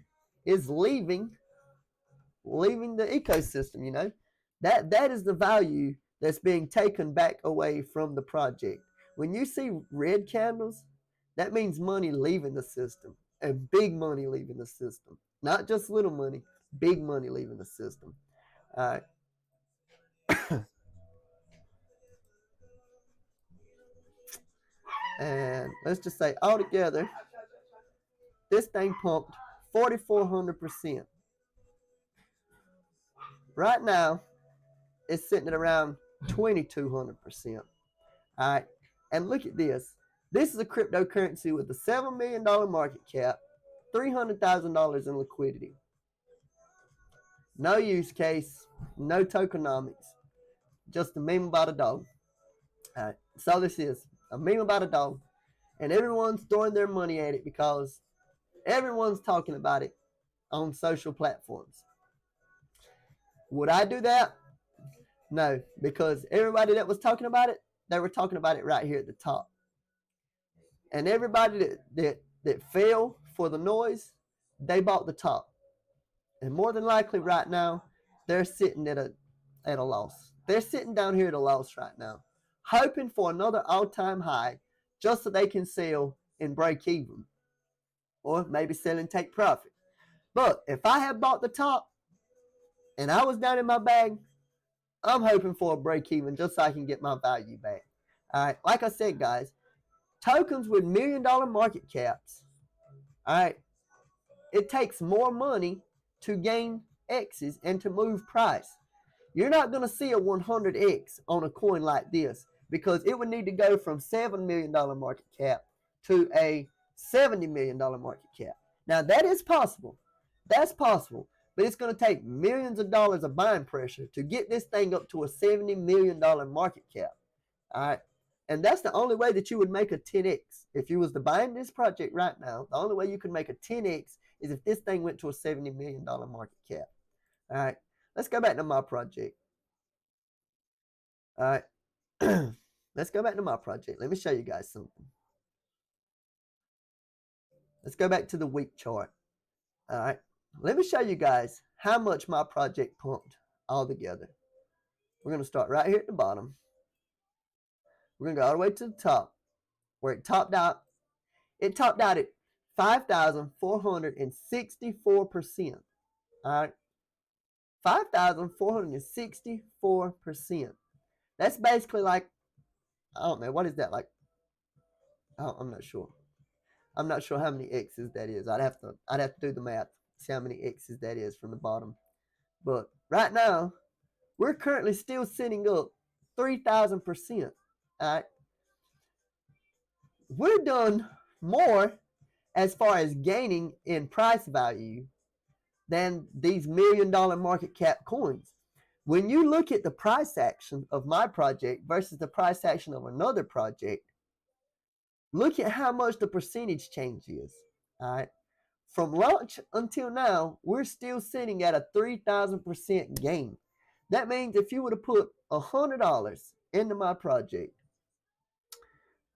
is leaving the ecosystem, you know. That is the value that's being taken back away from the project. When you see red candles, that means money leaving the system, and big money leaving the system. Not just little money, big money leaving the system. All right. And let's just say altogether, this thing pumped 4,400%. Right now, it's sitting at around 2,200%. All right. And look at this. This is a cryptocurrency with a $7 million market cap, $300,000 in liquidity. No use case, no tokenomics, just a meme about a dog. All right. So this is a meme about a dog, and everyone's throwing their money at it because everyone's talking about it on social platforms. Would I do that? No, because everybody that was talking about it, they were talking about it right here at the top. And everybody that fell for the noise, they bought the top. And more than likely right now, they're sitting at a loss. They're sitting down here at a loss right now, hoping for another all-time high just so they can sell and break even. Or maybe sell and take profit. But if I had bought the top and I was down in my bag, I'm hoping for a break even just so I can get my value back. All right, like I said, guys, tokens with $1 million market caps, all right, it takes more money to gain X's and to move price. You're not going to see a 100X on a coin like this because it would need to go from $7 million market cap to a $70 million market cap. Now, that is possible. That's possible. But it's going to take millions of dollars of buying pressure to get this thing up to a $70 million market cap. All right. And that's the only way that you would make a 10X. If you was to buy in this project right now, the only way you can make a 10X is if this thing went to a $70 million market cap. All right. Let's go back to my project. All right. Let's go back to my project. Let me show you guys something. Let's go back to the week chart. All right. Let me show you guys how much my project pumped all together. We're going to start right here at the bottom. We're going to go all the way to the top where it topped out. It topped out at 5,464%. All right. 5,464%. That's basically like, I don't know, what is that like? I'm not sure. I'm not sure how many X's that is. I'd have to do the math, see how many X's that is from the bottom. But right now, we're currently still sitting up 3,000%. All right. We're done more as far as gaining in price value than these $1 million market cap coins. When you look at the price action of my project versus the price action of another project, look at how much the percentage change is. All right. From launch until now, we're still sitting at a 3,000% gain. That means if you would have put $100 into my project,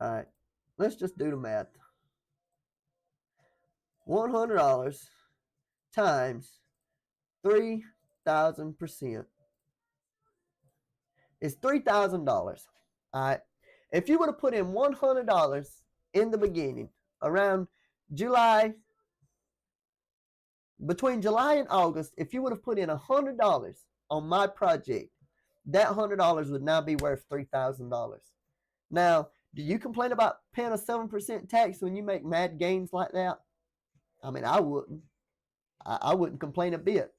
all right, let's just do the math. $100 times 3,000% is $3,000. All right. If you would have put in $100 in the beginning, around July, between July and August, if you would have put in $100 on my project, that $100 would now be worth $3,000. Now, do you complain about paying a 7% tax when you make mad gains like that? I mean, I wouldn't. I wouldn't complain a bit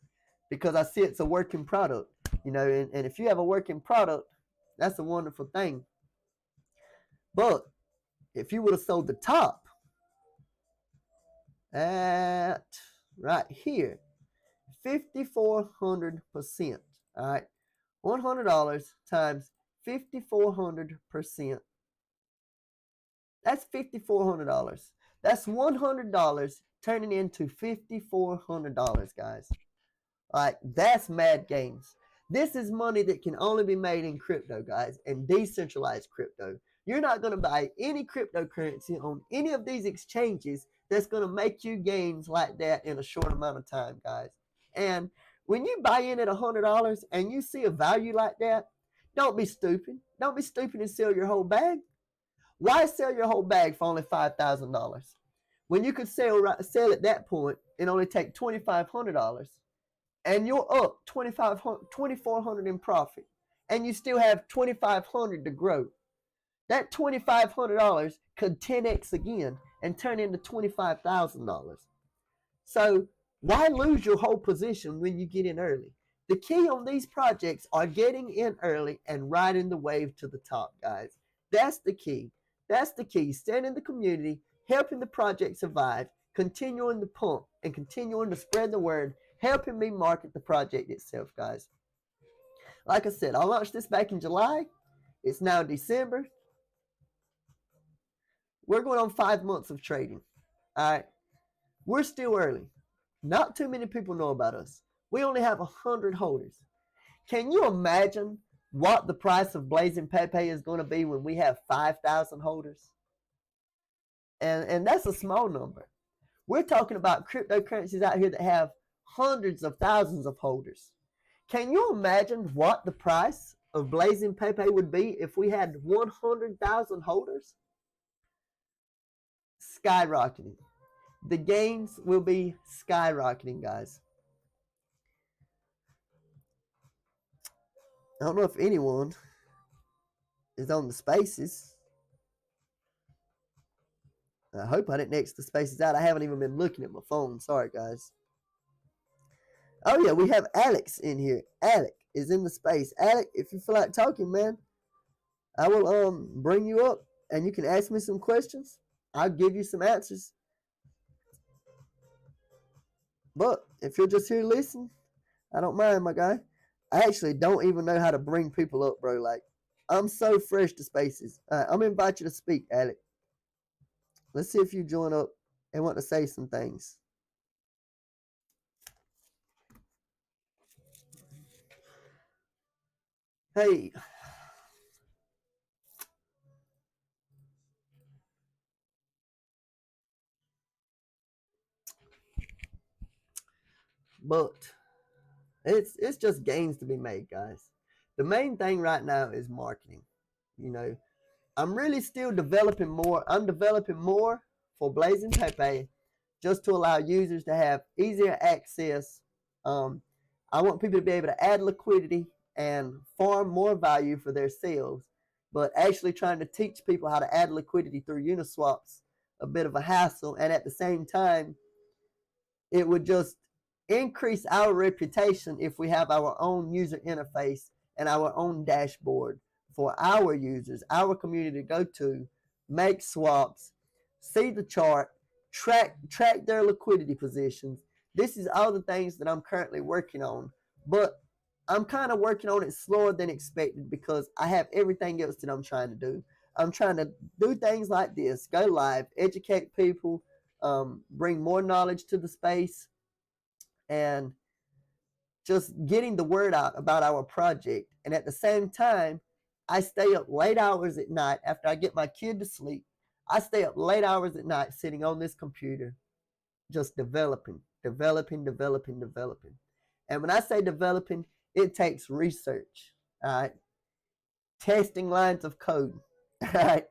because I see it's a working product, you know, and if you have a working product, that's a wonderful thing. But if you would have sold the top at right here, 5,400%. All right, $100 times 5,400%. That's $5,400. That's $100 turning into $5,400, guys. All right, that's mad gains. This is money that can only be made in crypto, guys, and decentralized crypto. You're not going to buy any cryptocurrency on any of these exchanges that's going to make you gains like that in a short amount of time, guys. And when you buy in at $100 and you see a value like that, don't be stupid. Don't be stupid and sell your whole bag. Why sell your whole bag for only $5,000 when you could sell at that point and only take $2,500 and you're up $2,400 in profit and you still have $2,500 to grow? That $2,500 could 10x again and turn into $25,000. So why lose your whole position when you get in early? The key on these projects are getting in early and riding the wave to the top, guys. That's the key. That's the key. Staying in the community, helping the project survive, continuing to pump, and continuing to spread the word, helping me market the project itself, guys. Like I said, I launched this back in July. It's now December. We're going on 5 months of trading. All right. We're still early. Not too many people know about us. We only have 100 holders. Can you imagine what the price of BlazingPepe is going to be when we have 5,000 holders? And that's a small number. We're talking about cryptocurrencies out here that have hundreds of thousands of holders. Can you imagine what the price of BlazingPepe would be if we had 100,000 holders? Skyrocketing. The gains will be skyrocketing, guys. I don't know if anyone is on the spaces. I hope I didn't X the spaces out. I haven't even been looking at my phone. Sorry, guys. Oh, yeah, we have Alex in here. Alec is in the space. Alec, if you feel like talking, man, I will bring you up and you can ask me some questions. I'll give you some answers. But if you're just here listening, I don't mind, my guy. I actually don't even know how to bring people up, bro. Like, I'm so fresh to spaces. I'm going to invite you to speak, Alec. Let's see if you join up and want to say some things. Hey. But it's just gains to be made, guys. The main thing right now is marketing. You know, I'm really still developing more. I'm developing more for BlazingPepe just to allow users to have easier access. I want people to be able to add liquidity and farm more value for their sales, but actually trying to teach people how to add liquidity through Uniswap's a bit of a hassle, and at the same time, it would just increase our reputation if we have our own user interface and our own dashboard for our users, our community to go to, make swaps, see the chart, track their liquidity positions. This is all the things that I'm currently working on, but I'm kind of working on it slower than expected because I have everything else that I'm trying to do. I'm trying to do things like this, go live, educate people, bring more knowledge to the space, and just getting the word out about our project. And at the same time, I stay up late hours at night after I get my kid to sleep. I stay up late hours at night sitting on this computer, just developing. And when I say developing, it takes research, all right? Testing lines of code, all right?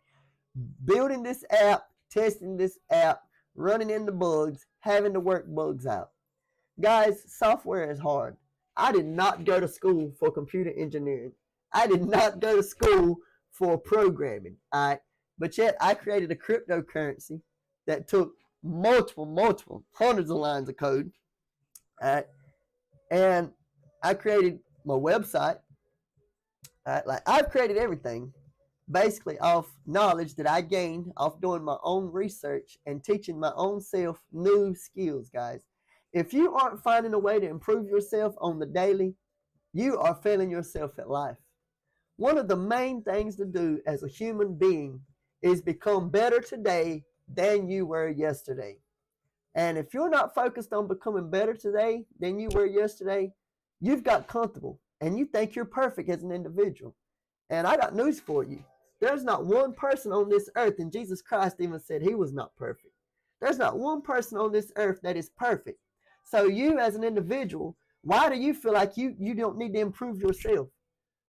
Building this app, testing this app, running into bugs, having to work bugs out. Guys, software is hard. I did not go to school for computer engineering. I did not go to school for programming, all right? But yet I created a cryptocurrency that took multiple, hundreds of lines of code, all right? And I created my website, all right? Like, I've created everything basically off knowledge that I gained off doing my own research and teaching my own self new skills, guys. If you aren't finding a way to improve yourself on the daily, you are failing yourself at life. One of the main things to do as a human being is become better today than you were yesterday. And if you're not focused on becoming better today than you were yesterday, you've got comfortable and you think you're perfect as an individual. And I got news for you. There's not one person on this earth, and Jesus Christ even said he was not perfect. There's not one person on this earth that is perfect. So you as an individual, why do you feel like you don't need to improve yourself?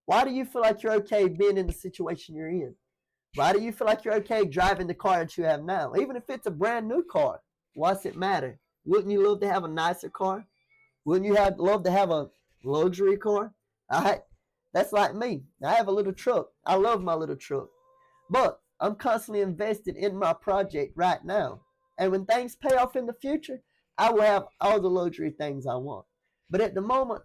Why do you feel like you're okay being in the situation you're in? Why do you feel like you're okay driving the car that you have now? Even if it's a brand new car, what's it matter? Wouldn't you love to have a nicer car? Wouldn't you love to have a luxury car? All right, that's like me. I have a little truck. I love my little truck. But I'm constantly invested in my project right now. And when things pay off in the future, I will have all the luxury things I want. But at the moment,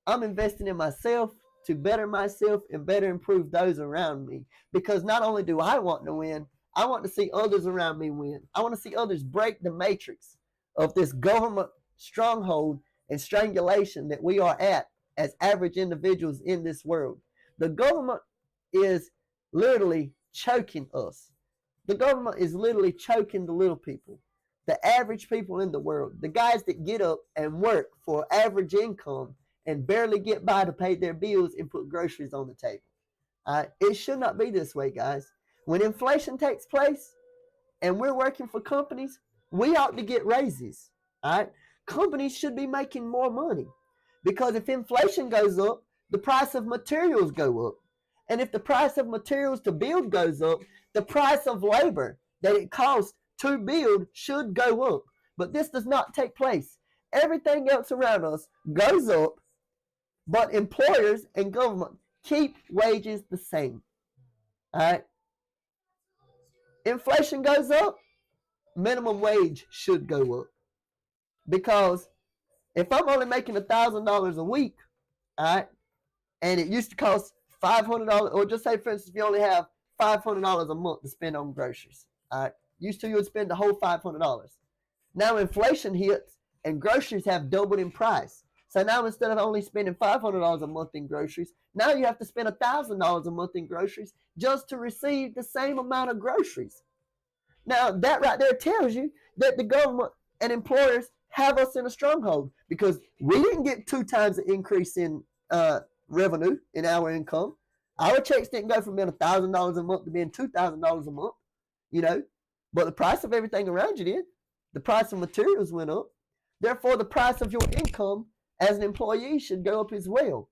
I'm investing in myself to better myself and better improve those around me. Because not only do I want to win, I want to see others around me win. I want to see others break the matrix of this government stronghold and strangulation that we are at as average individuals in this world. The government is literally choking us. The government is literally choking the little people, the average people in the world, the guys that get up and work for average income and barely get by to pay their bills and put groceries on the table. It should not be this way, guys. When inflation takes place and we're working for companies, we ought to get raises. All right, companies should be making more money, because if inflation goes up, the price of materials go up, and if the price of materials to build goes up, the price of labor that it costs to build should go up. But this does not take place. Everything else around us goes up, but employers and government keep wages the same. All right. Inflation goes up, minimum wage should go up. Because if I'm only making $1,000 a week, all right, and it used to cost $500, or just say, for instance, if you only have $500 a month to spend on groceries, all right, used to you would spend the whole $500. Now inflation hits and groceries have doubled in price. So now instead of only spending $500 a month in groceries, now you have to spend $1,000 a month in groceries just to receive the same amount of groceries. Now that right there tells you that the government and employers have us in a stronghold, because we didn't get 2 times the increase in revenue in our income. Our checks didn't go from being $1,000 a month to being $2,000 a month, you know, but the price of everything around you did. The price of materials went up. Therefore, the price of your income as an employee should go up as well.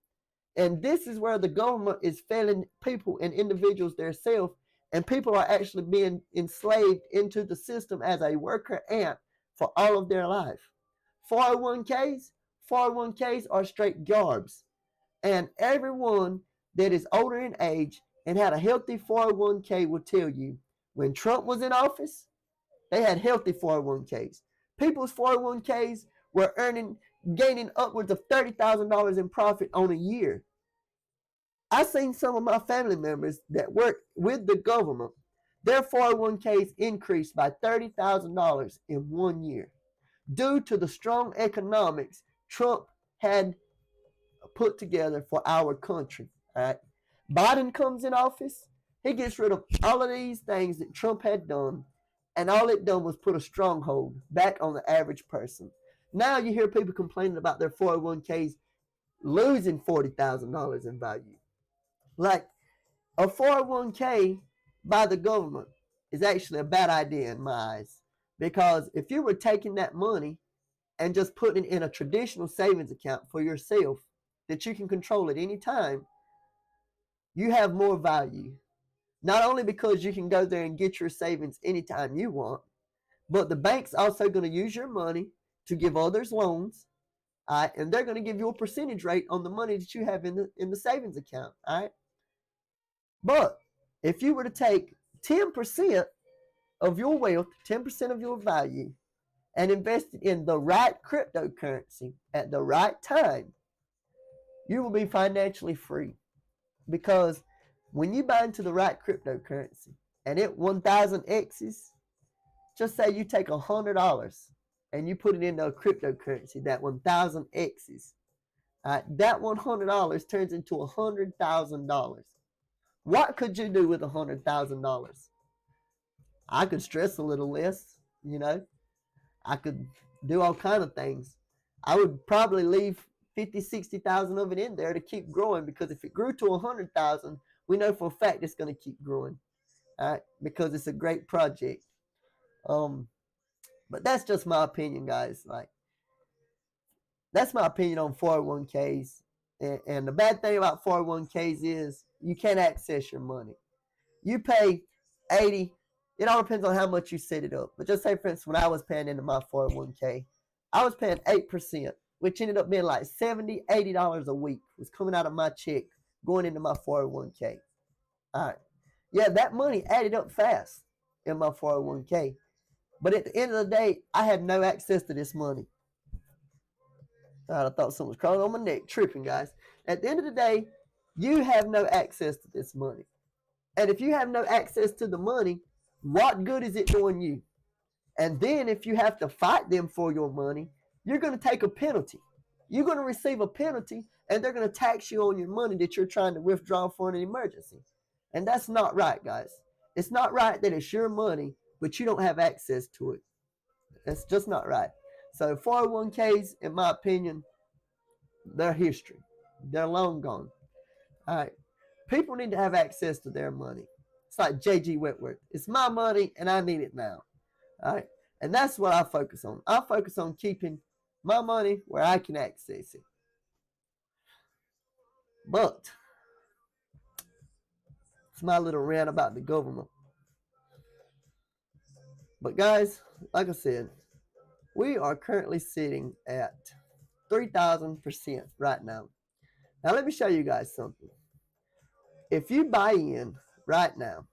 And this is where the government is failing people and individuals themselves, and people are actually being enslaved into the system as a worker ant for all of their life. 401ks are straight garbs. And everyone that is older in age and had a healthy 401k will tell you, when Trump was in office, they had healthy 401ks. People's 401ks were gaining upwards of $30,000 in profit on a year. I've seen some of my family members that work with the government, their 401ks increased by $30,000 in 1 year due to the strong economics Trump had put together for our country. All right? Biden comes in office, he gets rid of all of these things that Trump had done, and all it done was put a stronghold back on the average person. Now you hear people complaining about their 401ks losing $40,000 in value. Like, a 401k by the government is actually a bad idea in my eyes, because if you were taking that money and just putting it in a traditional savings account for yourself that you can control at any time, you have more value. Not only because you can go there and get your savings anytime you want, but the bank's also going to use your money to give others loans, and they're going to give you a percentage rate on the money that you have in the savings account. All right? But if you were to take 10% of your wealth, 10% of your value, and invest it in the right cryptocurrency at the right time, you will be financially free. Because when you buy into the right cryptocurrency and it 1,000x's, just say you take $100 and you put it into a cryptocurrency that 1,000x's, that $100 turns into $100,000. What could you do with $100,000? I could stress a little less, you know. I could do all kinds of things. I would probably leave 50, 60,000 of it in there to keep growing, because if it grew to 100,000, we know for a fact it's going to keep growing, because it's a great project. But that's just my opinion, guys. Like, that's my opinion on 401ks. And the bad thing about 401ks is you can't access your money. You pay 80. It all depends on how much you set it up. But just say, for instance, when I was paying into my 401k, I was paying 8%, which ended up being like $70, $80 a week was coming out of my check going into my 401k. All right. Yeah, that money added up fast in my 401k. But at the end of the day, I had no access to this money. I thought someone was crawling on my neck, tripping, guys. At the end of the day, you have no access to this money. And if you have no access to the money, what good is it doing you? And then if you have to fight them for your money, you're going to take a penalty. You're going to receive a penalty, and they're going to tax you on your money that you're trying to withdraw for an emergency. And that's not right, guys. It's not right that it's your money, but you don't have access to it. That's just not right. So 401ks, in my opinion, they're history. They're long gone. All right. People need to have access to their money. It's like J.G. Whitworth. It's my money, and I need it now. All right. And that's what I focus on. I focus on keeping my money where I can access it. But it's my little rant about the government. But guys, like I said, we are currently sitting at 3,000% right now. Now let me show you guys something. If you buy in right now,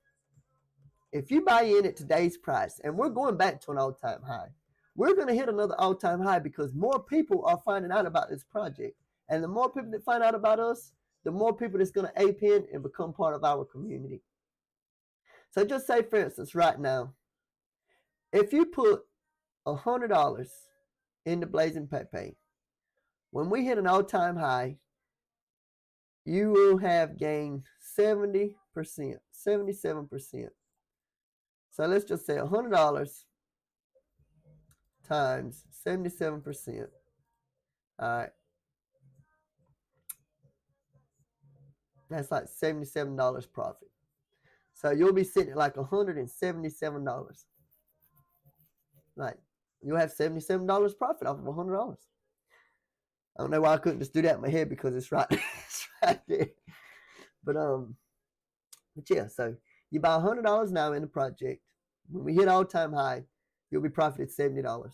if you buy in at today's price, and we're going back to an all-time high, we're going to hit another all-time high because more people are finding out about this project. And the more people that find out about us, the more people that's going to ape in and become part of our community. So just say, for instance, right now, if you put $100 into BlazingPepe, when we hit an all-time high, you will have gained 70%, 77%. So let's just say $100 times 77%. All right. That's like $77 profit. So you'll be sitting at like $177. Like you'll have $77 profit off of $100. I don't know why I couldn't just do that in my head because it's right, it's right there. But yeah, so you buy $100 now in the project. When we hit all-time high, you'll be profited $70. All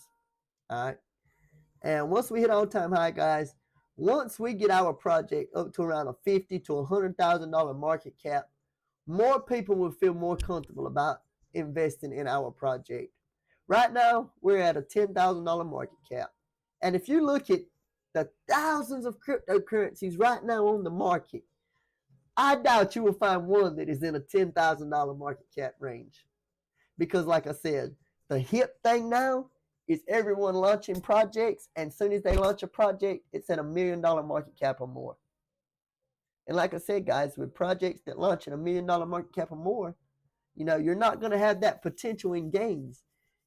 right. And once we hit all-time high, guys, once we get our project up to around a $50,000 to $100,000 market cap, more people will feel more comfortable about investing in our project. Right now, we're at a $10,000 market cap. And if you look at the thousands of cryptocurrencies right now on the market, I doubt you will find one that is in a $10,000 market cap range. Because like I said, the hip thing now is everyone launching projects, and as soon as they launch a project, it's at $1 million market cap or more. And like I said, guys, with projects that launch at $1 million market cap or more, you know, you're not going to have that potential in gains.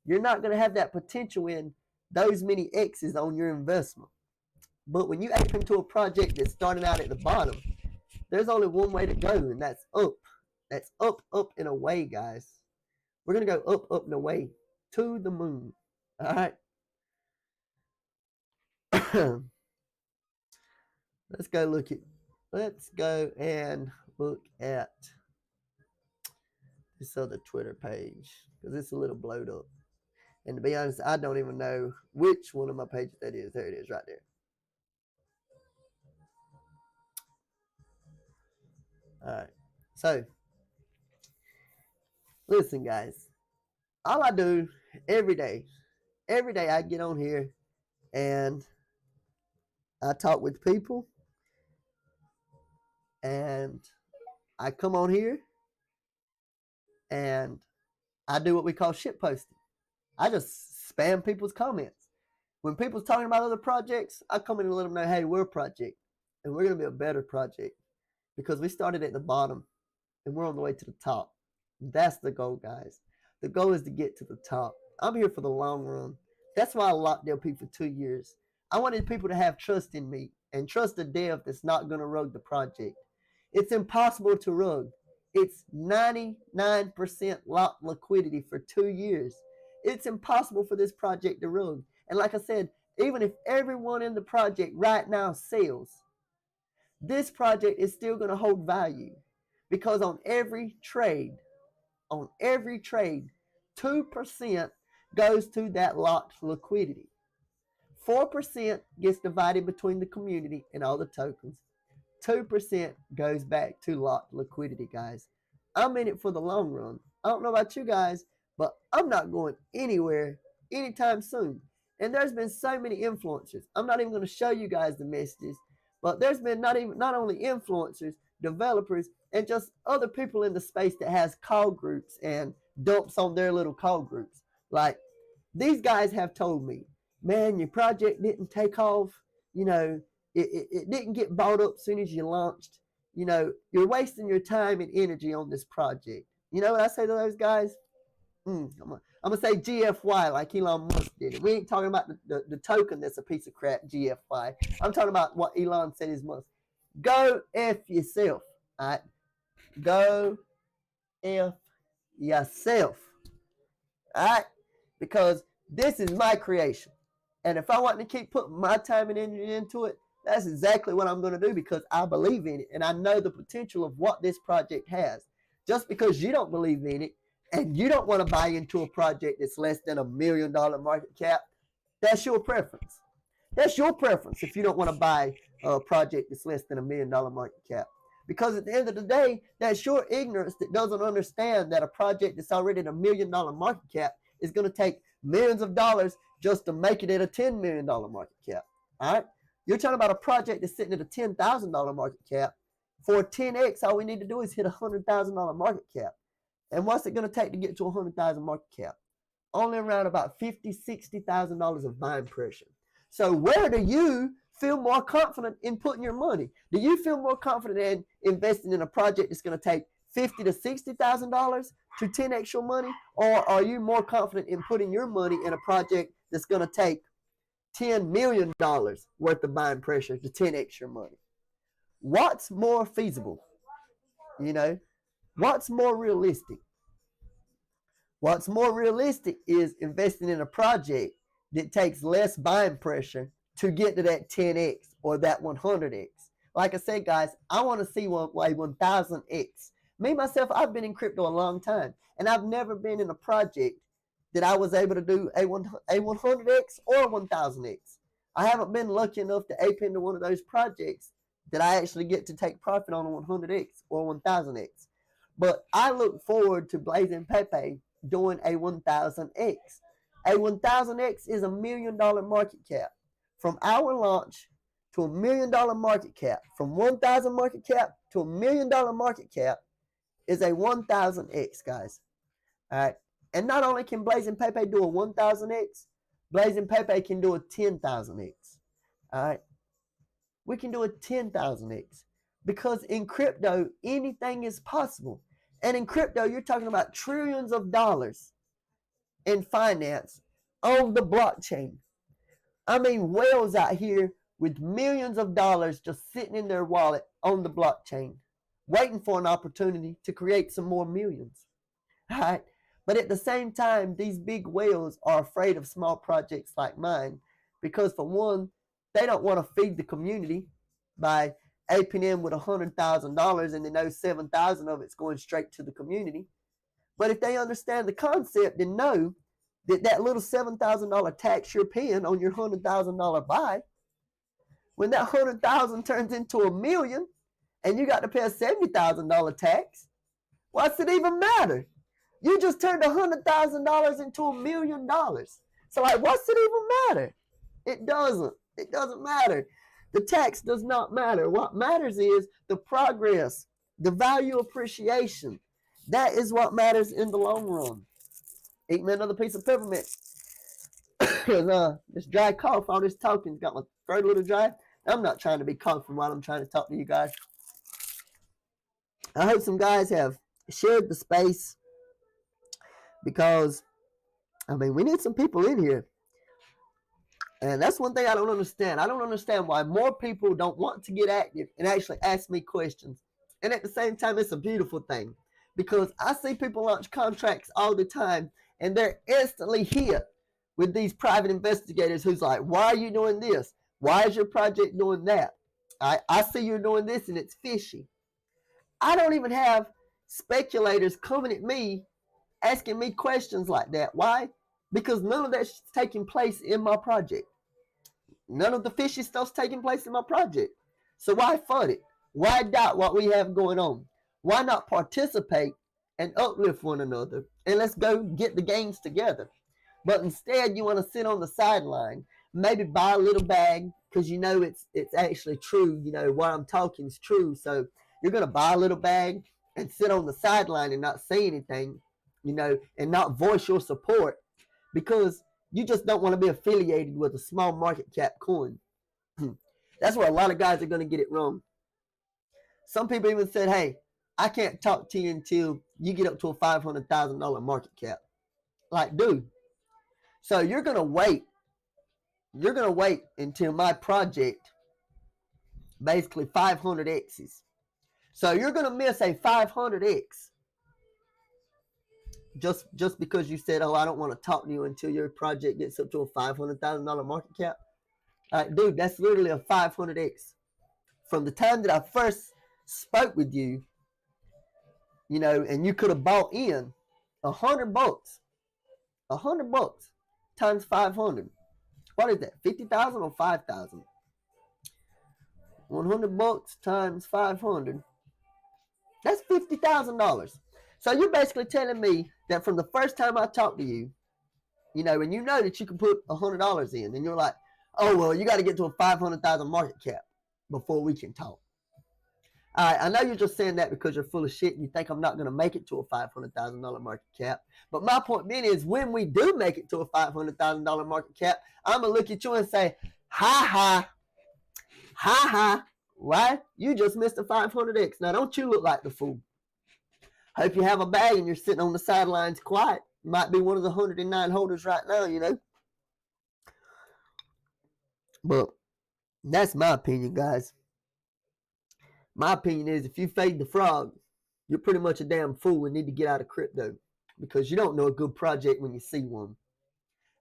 You're not going to have that potential in those many X's on your investment. But when you ape into a project that's starting out at the bottom, there's only one way to go, and that's up. That's up, up, and away, guys. We're going to go up, up, and away to the moon. All right. Let's go and look at this other Twitter page because it's a little blowed up. And to be honest, I don't even know which one of my pages that is. There it is right there. All right. So, listen, guys. All I do every day I get on here and I talk with people, and I come on here and I do what we call shit posting. I just spam people's comments. When people's talking about other projects, I come in and let them know, hey, we're a project, and we're going to be a better project because we started at the bottom and we're on the way to the top. That's the goal, guys. The goal is to get to the top. I'm here for the long run. That's why I locked LP for 2 years. I wanted people to have trust in me and trust the dev that's not going to rug the project. It's impossible to rug. It's 99% locked liquidity for 2 years. It's impossible for this project to rug. And like I said, even if everyone in the project right now sells, this project is still going to hold value because on every trade, 2% goes to that locked liquidity. 4% gets divided between the community and all the tokens. 2% goes back to locked liquidity, guys. I'm in it for the long run. I don't know about you guys, but I'm not going anywhere anytime soon. And there's been so many influencers. I'm not even going to show you guys the messages, but there's been not only influencers, developers, and just other people in the space that has call groups and dumps on their little call groups. Like, these guys have told me, man, your project didn't take off. You know, it didn't get bought up as soon as you launched. You know, you're wasting your time and energy on this project. You know what I say to those guys? I'm going to say GFY like Elon Musk did it. We ain't talking about the token that's a piece of crap, GFY. I'm talking about what Elon said is Musk. Go F yourself. All right? Go F yourself. All right? Because This is my creation. And if I want to keep putting my time and energy into it, that's exactly what I'm going to do because I believe in it and I know the potential of what this project has. Just because you don't believe in it and you don't want to buy into a project that's less than $1 million market cap, that's your preference. That's your preference if you don't want to buy a project that's less than $1 million market cap. Because at the end of the day, that's your ignorance that doesn't understand that a project that's already at $1 million market cap is going to take millions of dollars just to make it at a $10 million market cap. All right? You're talking about a project that's sitting at a $10,000 market cap. For 10x, all we need to do is hit a $100,000 market cap. And what's it going to take to get to a $100,000 market cap? Only around about $50,000, $60,000 of buying pressure. So where do you feel more confident in putting your money? Do you feel more confident in investing in a project that's going to take $50,000 to $60,000 to 10x your money? Or are you more confident in putting your money in a project that's going to take $10 million worth of buying pressure to 10x your money? What's more feasible? You know, what's more realistic? What's more realistic is investing in a project that takes less buying pressure to get to that 10x or that 100x. Like I said, guys, I want to see a 1000x. Me, myself, I've been in crypto a long time, and I've never been in a project that I was able to do a 100x or a 1000x. I haven't been lucky enough to ape into one of those projects that I actually get to take profit on a 100x or 1000x. But I look forward to BlazingPepe doing a 1000x. A 1000x is $1 million market cap. From our launch to $1 million market cap, from 1,000 market cap to $1 million market cap is a 1000x, guys. All right. And not only can BlazingPepe do a 1000x, BlazingPepe can do a 10,000x. All right. We can do a 10,000x because in crypto, anything is possible. And in crypto, you're talking about trillions of dollars in finance on the blockchain. I mean, whales out here with millions of dollars just sitting in their wallet on the blockchain, waiting for an opportunity to create some more millions. All right? But at the same time, these big whales are afraid of small projects like mine because, for one, they don't want to feed the community by aping in with $100,000 and they know 7,000 of it's going straight to the community. But if they understand the concept and know that that little $7,000 tax you're paying on your $100,000 buy, when that $100,000 turns into $1 million and you got to pay a $70,000 tax, what's it even matter? You just turned $100,000 into $1 million. So like, what's it even matter? It doesn't. It doesn't matter. The tax does not matter. What matters is the progress, the value appreciation. That is what matters in the long run. Eat me another piece of peppermint. Because this dry cough, all this talking's got my throat a little dry. I'm not trying to be coughing while I'm trying to talk to you guys. I hope some guys have shared the space because, I mean, we need some people in here. And that's one thing I don't understand. I don't understand why more people don't want to get active and actually ask me questions. And at the same time, it's a beautiful thing because I see people launch contracts all the time and they're instantly hit with these private investigators who's like, why are you doing this? Why is your project doing that? I see you're doing this and it's fishy. I don't even have speculators coming at me asking me questions like that. Why? Because none of that's taking place in my project. None of the fishy stuff's taking place in my project. So why fund it? Why doubt what we have going on? Why not participate and uplift one another? And let's go get the gains together. But instead, you want to sit on the sideline, maybe buy a little bag because you know it's actually true. You know, what I'm talking is true. So you're going to buy a little bag and sit on the sideline and not say anything, you know, and not voice your support because you just don't want to be affiliated with a small market cap coin. That's where a lot of guys are going to get it wrong. Some people even said, hey, I can't talk to you until you get up to a $500,000 market cap. Like, dude, so you're going to wait. You're going to wait until my project basically 500x's. So you're going to miss a 500x just because you said, oh, I don't want to talk to you until your project gets up to a $500,000 market cap. Dude, that's literally a 500x. From the time that I first spoke with you, and you could have bought in $100, $100 times 500. What is that? 50,000 or 5,000? $100 times 500. That's $50,000. So you're basically telling me that from the first time I talked to you, and you know that you can put $100 in, and you're like, oh, well, you got to get to a 500,000 market cap before we can talk. All right, I know you're just saying that because you're full of shit and you think I'm not going to make it to a $500,000 market cap. But my point being is, when we do make it to a $500,000 market cap, I'm going to look at you and say, ha, right? You just missed a 500x. Now, don't you look like the fool. Hope you have a bag and you're sitting on the sidelines quiet. You might be one of the 109 holders right now, But that's my opinion, guys. My opinion is, if you fade the frog, you're pretty much a damn fool and need to get out of crypto, because you don't know a good project when you see one.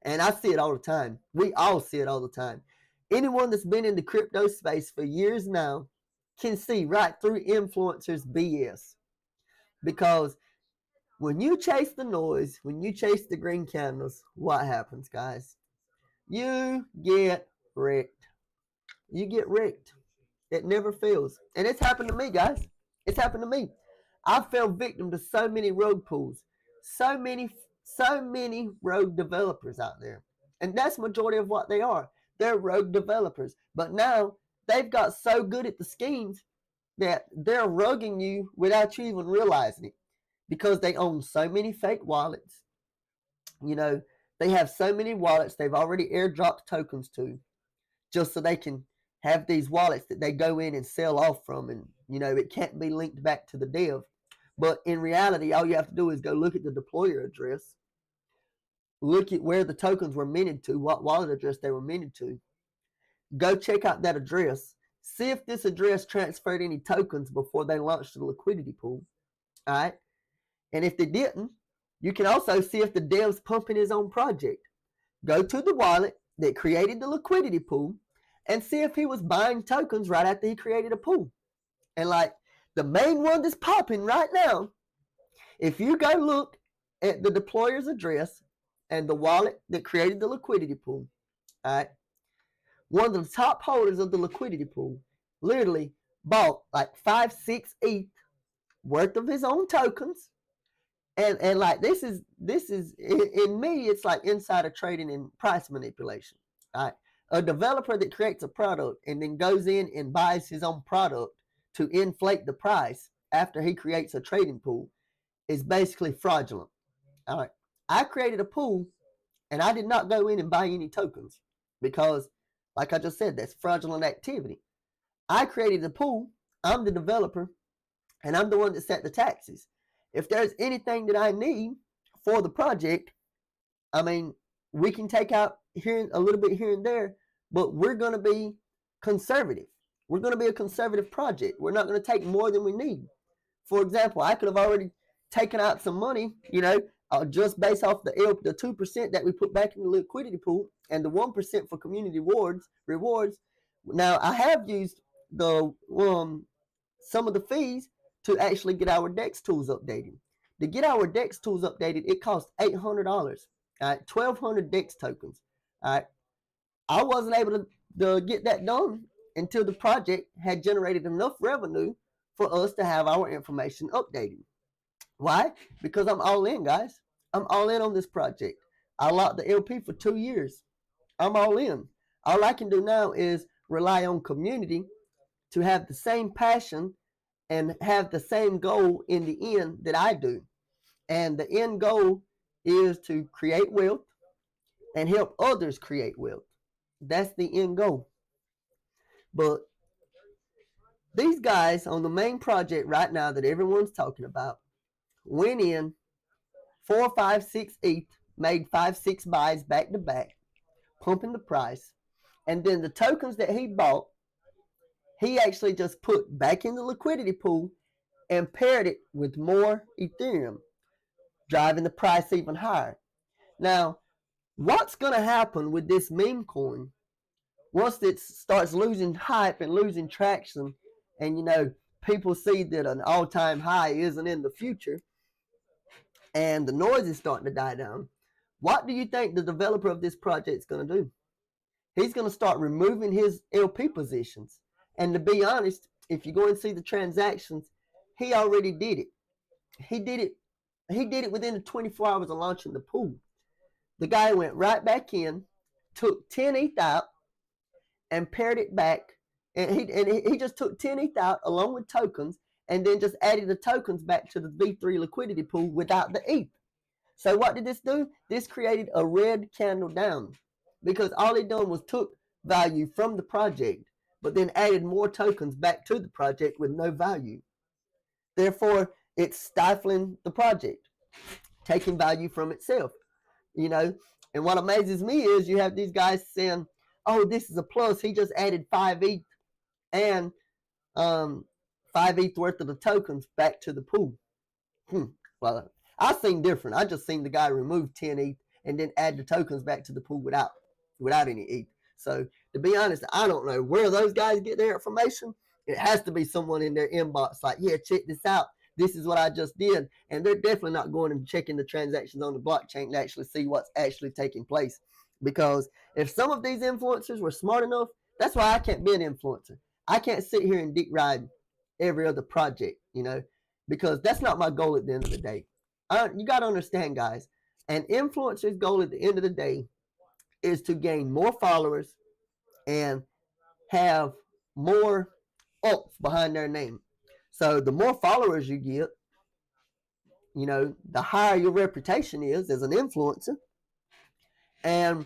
And I see it all the time. We all see it all the time. Anyone that's been in the crypto space for years now can see right through influencers BS. Because when you chase the noise, when you chase the green candles, what happens, guys? You get wrecked. You get wrecked. It never fails. And it's happened to me, guys. It's happened to me. I fell victim to so many rogue pools. So many rogue developers out there. And that's majority of what they are. They're rogue developers. But now they've got so good at the schemes that they're rugging you without you even realizing it. Because they own so many fake wallets. They have so many wallets they've already airdropped tokens to, just so they can have these wallets that they go in and sell off from, and it can't be linked back to the dev. But in reality, all you have to do is go look at the deployer address, look at where the tokens were minted to, what wallet address they were minted to, go check out that address, see if this address transferred any tokens before they launched the liquidity pool. All right, and if they didn't, you can also see if the dev's pumping his own project. Go to the wallet that created the liquidity pool and see if he was buying tokens right after he created a pool. And like the main one that's popping right now, if you go look at the deployer's address and the wallet that created the liquidity pool, all right, one of the top holders of the liquidity pool literally bought like 5-6 ETH worth of his own tokens. And like this is in me, it's like insider trading and price manipulation. All right. A developer that creates a product and then goes in and buys his own product to inflate the price after he creates a trading pool is basically fraudulent. All right. I created a pool and I did not go in and buy any tokens because, like I just said, that's fraudulent activity. I created the pool. I'm the developer and I'm the one that set the taxes. If there's anything that I need for the project, I mean, we can take out here a little bit here and there, but we're going to be conservative. We're going to be a conservative project. We're not going to take more than we need. For example, I could have already taken out some money, just based off the 2% that we put back in the liquidity pool and the 1% for community rewards. Now, I have used the some of the fees to actually get our DEX tools updated. To get our DEX tools updated, it costs $800. All right, 1,200 DEX tokens. All right, I wasn't able to get that done until the project had generated enough revenue for us to have our information updated. Why? Because I'm all in, guys. I'm all in on this project. I locked the LP for 2 years. I'm all in. All I can do now is rely on community to have the same passion and have the same goal in the end that I do. And the end goal is to create wealth and help others create wealth. That's the end goal. But these guys on the main project right now that everyone's talking about went in 4, 5, 6 ETH, made 5, 6 buys back to back, pumping the price. And then the tokens that he bought, he actually just put back in the liquidity pool and paired it with more Ethereum. driving the price even higher. Now, what's going to happen with this meme coin once it starts losing hype and losing traction, and people see that an all-time high isn't in the future and the noise is starting to die down? What do you think the developer of this project is going to do? He's going to start removing his LP positions. And to be honest, if you go and see the transactions, he already did it. He did it within the 24 hours of launching the pool. The guy went right back in, took 10 ETH out, and paired it back. And he just took 10 ETH out along with tokens, and then just added the tokens back to the V3 liquidity pool without the ETH. So what did this do? This created a red candle down, because all he done was took value from the project, but then added more tokens back to the project with no value. Therefore, it's stifling the project, taking value from itself. And what amazes me is you have these guys saying, oh, this is a plus. He just added 5 ETH and 5 ETH worth of the tokens back to the pool. Well, I seen different. I just seen the guy remove 10 ETH and then add the tokens back to the pool without any ETH. So to be honest, I don't know where those guys get their information. It has to be someone in their inbox like, yeah, check this out. This is what I just did. And they're definitely not going and checking the transactions on the blockchain to actually see what's actually taking place. Because if some of these influencers were smart enough, that's why I can't be an influencer. I can't sit here and deep ride every other project, because that's not my goal at the end of the day. You got to understand, guys, an influencer's goal at the end of the day is to gain more followers and have more oomph behind their name. So the more followers you get, the higher your reputation is as an influencer. And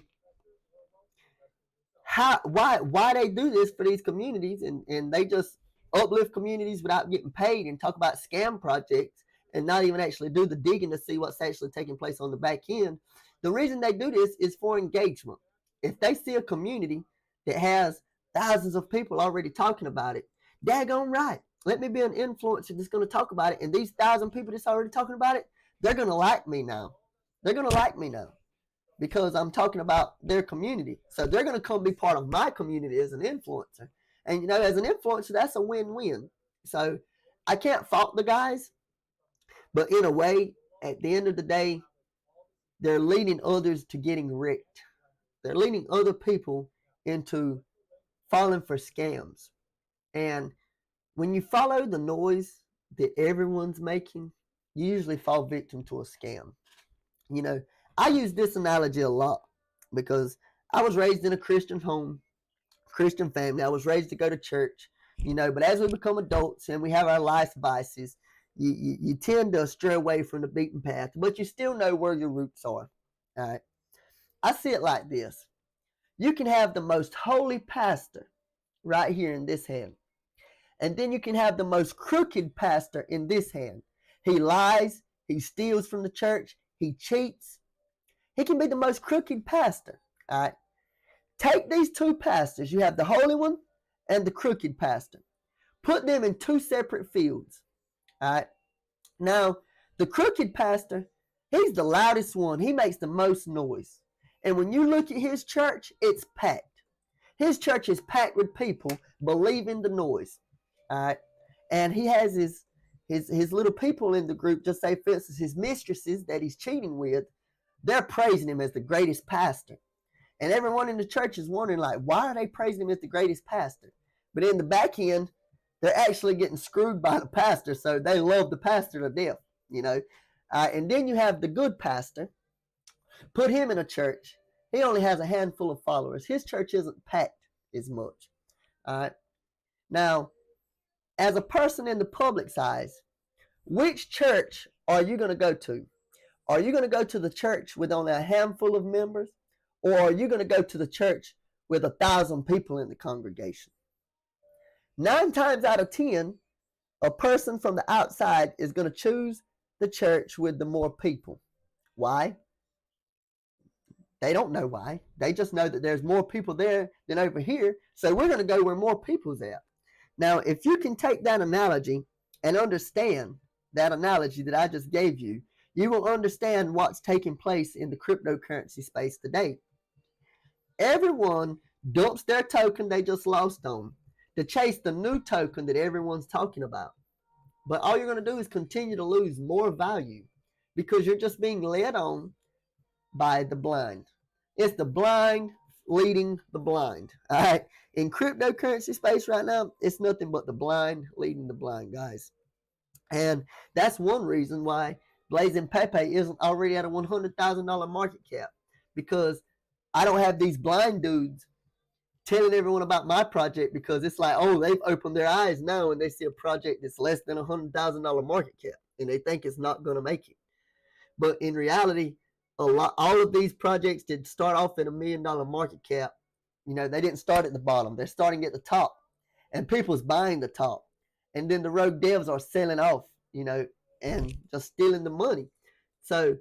why they do this for these communities, and they just uplift communities without getting paid and talk about scam projects and not even actually do the digging to see what's actually taking place on the back end. The reason they do this is for engagement. If they see a community that has thousands of people already talking about it, daggone right, let me be an influencer that's going to talk about it. And these 1,000 people that's already talking about it, they're going to like me now. They're going to like me now because I'm talking about their community. So they're going to come be part of my community as an influencer. And, as an influencer, that's a win-win. So I can't fault the guys. But in a way, at the end of the day, they're leading others to getting wrecked. They're leading other people into falling for scams. And when you follow the noise that everyone's making, you usually fall victim to a scam. I use this analogy a lot because I was raised in a Christian home, Christian family. I was raised to go to church, but as we become adults and we have our life vices, you tend to stray away from the beaten path, but you still know where your roots are. All right. I see it like this. You can have the most holy pastor right here in this hand. And then you can have the most crooked pastor in this hand. He lies. He steals from the church. He cheats. He can be the most crooked pastor. All right. Take these two pastors. You have the holy one and the crooked pastor. Put them in two separate fields. All right. Now, the crooked pastor, he's the loudest one. He makes the most noise. And when you look at his church, it's packed. His church is packed with people believing the noise. All right. And he has his little people in the group, just say, for instance, his mistresses that he's cheating with, they're praising him as the greatest pastor. And everyone in the church is wondering, like, why are they praising him as the greatest pastor? But in the back end, they're actually getting screwed by the pastor, so they love the pastor to death, And then you have the good pastor. Put him in a church. He only has a handful of followers. His church isn't packed as much. All right. Now, as a person in the public's eyes, which church are you going to go to? Are you going to go to the church with only a handful of members? Or are you going to go to the church with 1,000 people in the congregation? 9 times out of 10, a person from the outside is going to choose the church with the more people. Why? They don't know why. They just know that there's more people there than over here. So we're going to go where more people's at. Now, if you can take that analogy and understand that analogy that I just gave you, you will understand what's taking place in the cryptocurrency space today. Everyone dumps their token they just lost on to chase the new token that everyone's talking about. But all you're going to do is continue to lose more value because you're just being led on by the blind. It's the blind leading the blind. All right. In cryptocurrency space right now, it's nothing but the blind leading the blind, guys. And that's one reason why BlazingPepe isn't already at a $100,000 market cap, because I don't have these blind dudes telling everyone about my project, because it's like, oh, they've opened their eyes now and they see a project that's less than $100,000 market cap and they think it's not going to make it. But in reality, all of these projects did start off at $1 million market cap. You know, they didn't start at the bottom. They're starting at the top, and people's buying the top. And then the rogue devs are selling off, you know, and just stealing the money. So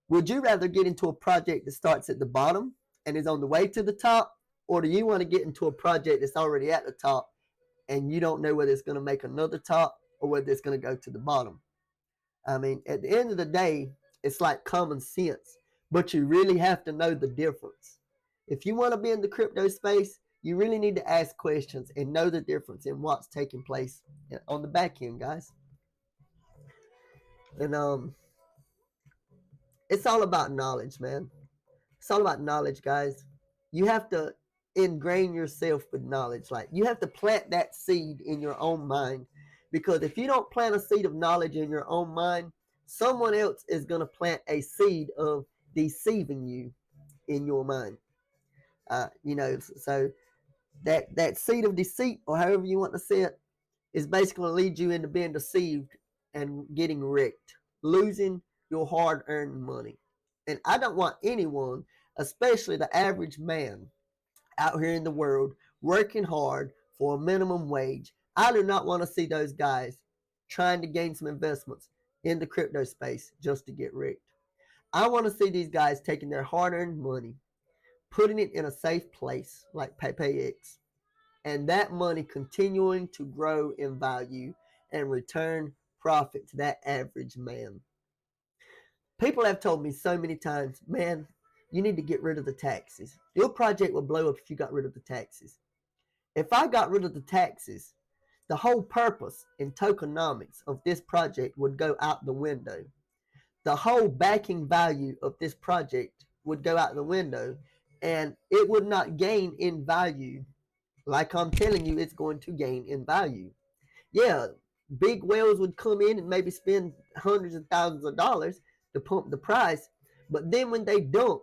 would you rather get into a project that starts at the bottom and is on the way to the top, or do you want to get into a project that's already at the top and you don't know whether it's going to make another top or whether it's going to go to the bottom? I mean, at the end of the day, it's like common sense, but you really have to know the difference. If you want to be in the crypto space, you really need to ask questions and know the difference in what's taking place on the back end, guys. And it's all about knowledge, man. It's all about knowledge, guys. You have to ingrain yourself with knowledge. Like, you have to plant that seed in your own mind, because if you don't plant a seed of knowledge in your own mind, someone else is going to plant a seed of deceiving you in your mind. You know, so that seed of deceit, or however you want to say it, is basically going to lead you into being deceived and getting wrecked, losing your hard-earned money. And I don't want anyone, especially the average man out here in the world, working hard for a minimum wage. I do not want to see those guys trying to gain some investments in the crypto space just to get wrecked. I want to see these guys taking their hard-earned money, putting it in a safe place like PepeX, and that money continuing to grow in value and return profit to that average man. People have told me so many times, man, you need to get rid of the taxes. Your project will blow up if you got rid of the taxes. If I got rid of the taxes, the whole purpose and tokenomics of this project would go out the window. The whole backing value of this project would go out the window, and it would not gain in value like I'm telling you it's going to gain in value. Yeah, big whales would come in and maybe spend hundreds of thousands of dollars to pump the price, but then when they dump,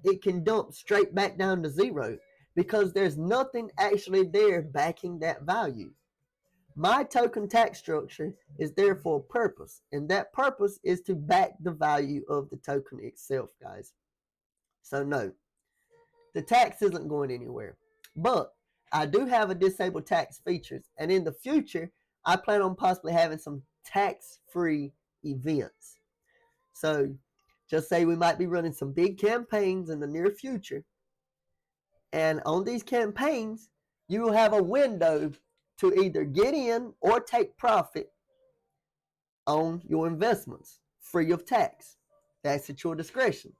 it can dump straight back down to zero because there's nothing actually there backing that value. My token tax structure is there for a purpose, and that purpose is to back the value of the token itself, guys. So no, the tax isn't going anywhere. But I do have a disable tax features, and in the future, I plan on possibly having some tax-free events. So just say we might be running some big campaigns in the near future, and on these campaigns, you will have a window to either get in or take profit on your investments free of tax. That's at your discretion.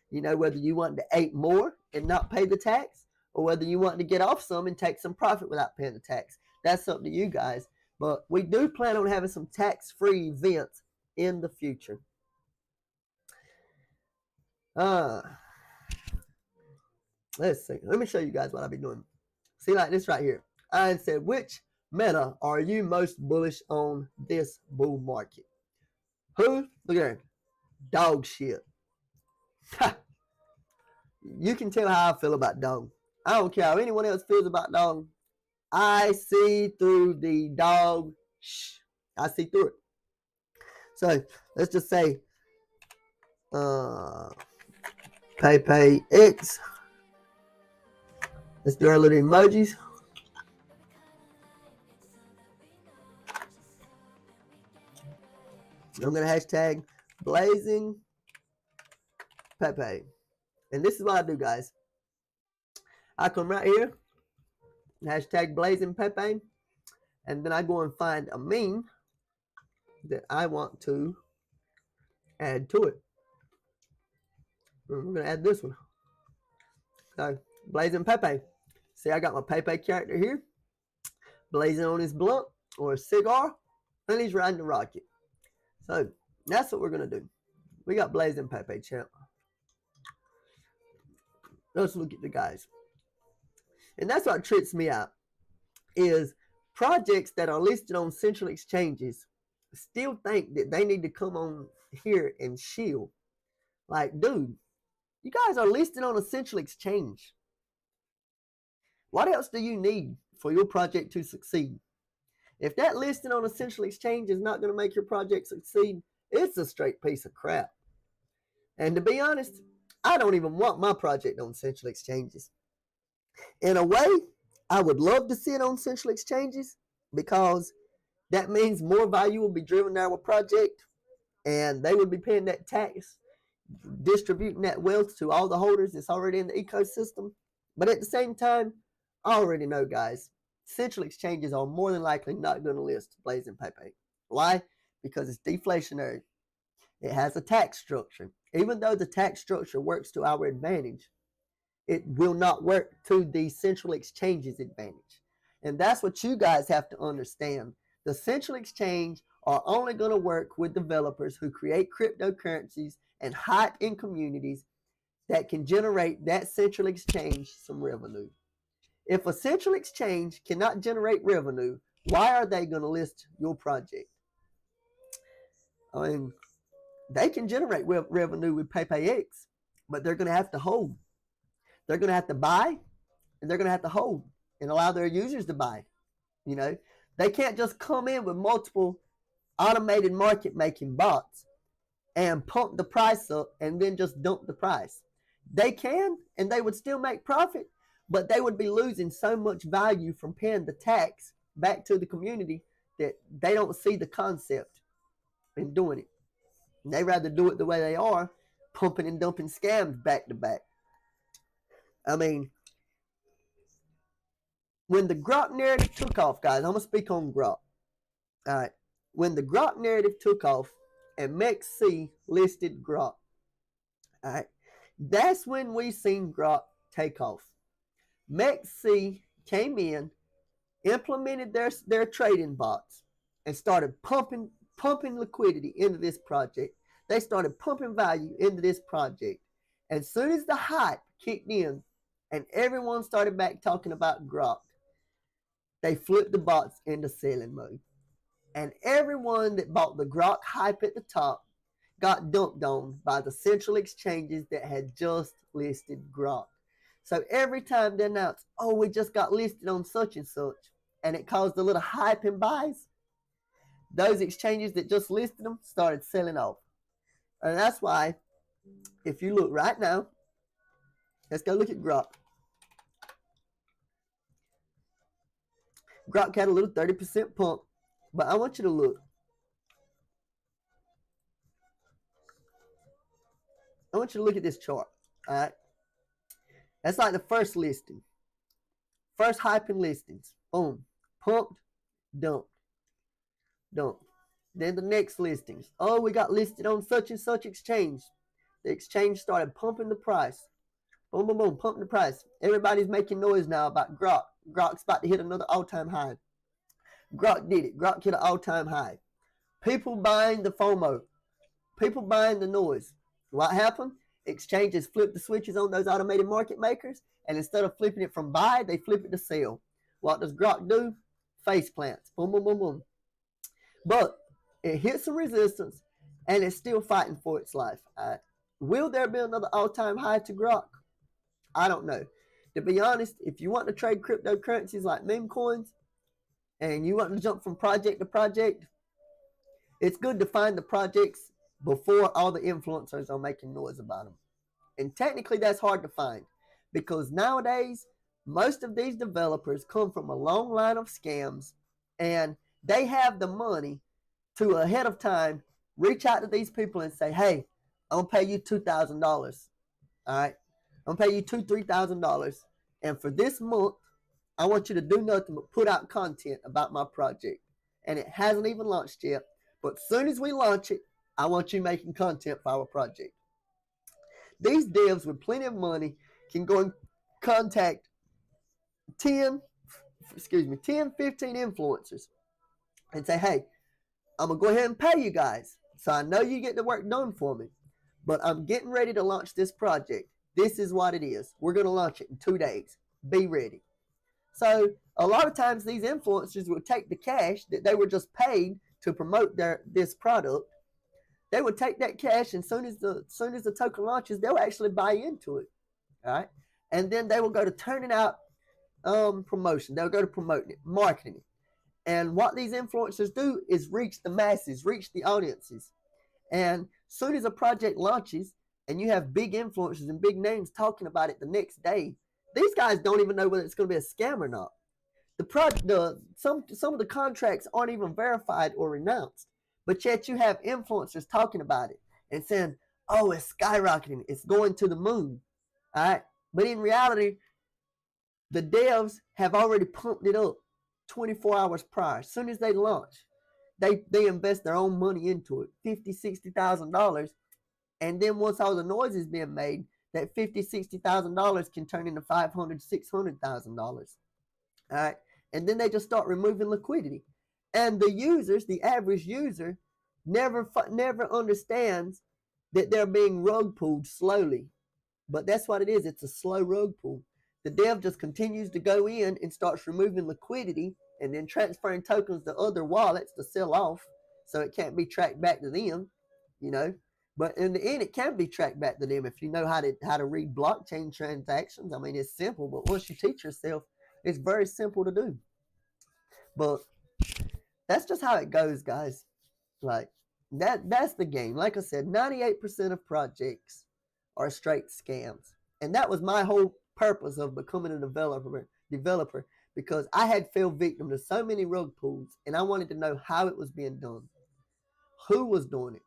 You know, whether you want to ape more and not pay the tax, or whether you want to get off some and take some profit without paying the tax. That's up to you guys. But we do plan on having some tax-free events in the future. Let's see. Let me show you guys what I'll be doing. See, like this right here. I said, which meta are you most bullish on this bull market? Who? Look at there. Dog shit. You can tell how I feel about dog. I don't care how anyone else feels about dog. I see through the dog. I see through it. So let's just say PepeX. Let's do our little emojis. I'm going to hashtag BlazingPepe. And this is what I do, guys. I come right here, hashtag BlazingPepe, and then I go and find a meme that I want to add to it. We're going to add this one. So, BlazingPepe. See, I got my Pepe character here, blazing on his blunt or a cigar, and he's riding the rocket. So, that's what we're going to do. We got BlazingPepe, champ. Let's look at the guys. And that's what trips me out, is projects that are listed on central exchanges still think that they need to come on here and shield. Like, dude, you guys are listed on a central exchange. What else do you need for your project to succeed? If that listing on a central exchange is not going to make your project succeed, it's a straight piece of crap. And to be honest, I don't even want my project on central exchanges. In a way, I would love to see it on central exchanges, because that means more value will be driven to our project, and they would be paying that tax, distributing that wealth to all the holders that's already in the ecosystem. But at the same time, I already know, guys, central exchanges are more than likely not going to list BlazingPepe. Why? Because it's deflationary. It has a tax structure. Even though the tax structure works to our advantage, it will not work to the central exchange's advantage. And that's what you guys have to understand. The central exchange are only going to work with developers who create cryptocurrencies and hype in communities that can generate that central exchange some revenue. If a central exchange cannot generate revenue, why are they going to list your project? I mean, they can generate revenue with PepeX, but they're going to have to hold. They're going to have to buy, and they're going to have to hold and allow their users to buy. You know, they can't just come in with multiple automated market making bots and pump the price up and then just dump the price. They can, and they would still make profit, but they would be losing so much value from paying the tax back to the community that they don't see the concept in doing it. And they rather do it the way they are, pumping and dumping scams back to back. I mean, when the Grok narrative took off, guys, I'm going to speak on Grok. All right. When the Grok narrative took off and MEXC listed Grok, all right, that's when we seen Grok take off. MEXC came in, implemented their trading bots, and started pumping liquidity into this project. They started pumping value into this project. As soon as the hype kicked in and everyone started back talking about Grok, they flipped the bots into selling mode. And everyone that bought the Grok hype at the top got dumped on by the central exchanges that had just listed Grok. So every time they announce, oh, we just got listed on such and such, and it caused a little hype and buys, those exchanges that just listed them started selling off. And that's why, if you look right now, let's go look at Grok. Grok had a little 30% pump, but I want you to look. I want you to look at this chart. All right. That's like the first listing. First hyping listings. Boom. Pumped. Dumped. Dumped. Then the next listings. Oh, we got listed on such and such exchange. The exchange started pumping the price. Boom, boom, boom. Pumping the price. Everybody's making noise now about Grok. Grok's about to hit another all-time high. Grok did it. Grok hit an all-time high. People buying the FOMO. People buying the noise. What happened? Exchanges flipped the switches on those automated market makers, and instead of flipping it from buy, they flip it to sell. What does Grok do? Face plants. Boom, boom, boom, boom. But it hit some resistance, and it's still fighting for its life. Will there be another all-time high to Grok? I don't know. To be honest, if you want to trade cryptocurrencies like meme coins, and you want to jump from project to project, it's good to find the projects before all the influencers are making noise about them. And technically that's hard to find, because nowadays most of these developers come from a long line of scams, and they have the money to ahead of time reach out to these people and say, hey, I'm going to pay you $2,000. All right. I'm going to pay you $2,000-$3,000. And for this month, I want you to do nothing but put out content about my project. And it hasn't even launched yet. But as soon as we launch it, I want you making content for our project. These devs with plenty of money can go and contact 10, 15 influencers and say, hey, I'm going to go ahead and pay you guys. So I know you get the work done for me, but I'm getting ready to launch this project. This is what it is. We're going to launch it in 2 days. Be ready. So a lot of times these influencers would take the cash that they were just paid to promote this product. They would take that cash, and soon as the token launches, they'll actually buy into it. All right. And then they will go to turning out promotion. They'll go to promoting it, marketing it. And what these influencers do is reach the masses, reach the audiences. And soon as a project launches and you have big influencers and big names talking about it the next day, these guys don't even know whether it's going to be a scam or not. Some of the contracts aren't even verified or renounced, but yet you have influencers talking about it and saying, oh, it's skyrocketing, it's going to the moon. All right. But in reality, the devs have already pumped it up 24 hours prior. As soon as they launch, they invest their own money into it, $50,000, $60,000. And then once all the noise is being made, that $50,000, $60,000 can turn into $500,000, $600,000. All right. And then they just start removing liquidity. And the users, the average user, never understands that they're being rug pulled slowly. But that's what it is. It's a slow rug pull. The dev just continues to go in and starts removing liquidity and then transferring tokens to other wallets to sell off so it can't be tracked back to them, you know. But in the end, it can be tracked back to them if you know how to read blockchain transactions. I mean, it's simple, but once you teach yourself, it's very simple to do. But that's just how it goes, guys. Like, that's the game. Like I said, 98% of projects are straight scams. And that was my whole purpose of becoming a developer, because I had fell victim to so many rug pulls, and I wanted to know how it was being done, who was doing it,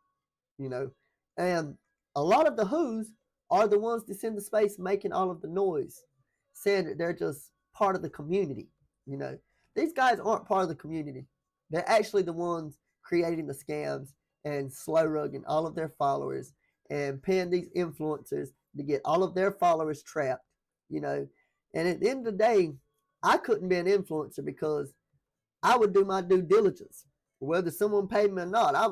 you know. And a lot of the who's are the ones that's in the space making all of the noise, saying that they're just part of the community, you know. These guys aren't part of the community. They're actually the ones creating the scams and slow rugging all of their followers and paying these influencers to get all of their followers trapped, you know. And at the end of the day, I couldn't be an influencer because I would do my due diligence. Whether someone paid me or not, I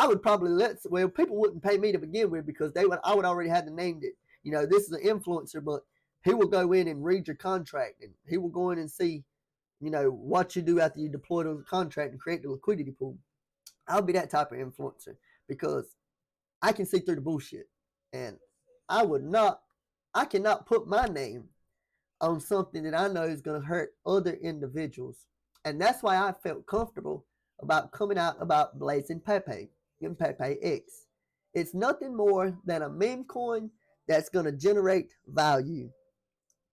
would probably people wouldn't pay me to begin with because I would already have named it. You know, this is an influencer, but he will go in and read your contract, and he will go in and see, you know, what you do after you deploy the contract and create the liquidity pool. I'll be that type of influencer because I can see through the bullshit, and I cannot put my name on something that I know is going to hurt other individuals. And that's why I felt comfortable about coming out about BlazingPepe and PepeX. It's nothing more than a meme coin that's going to generate value.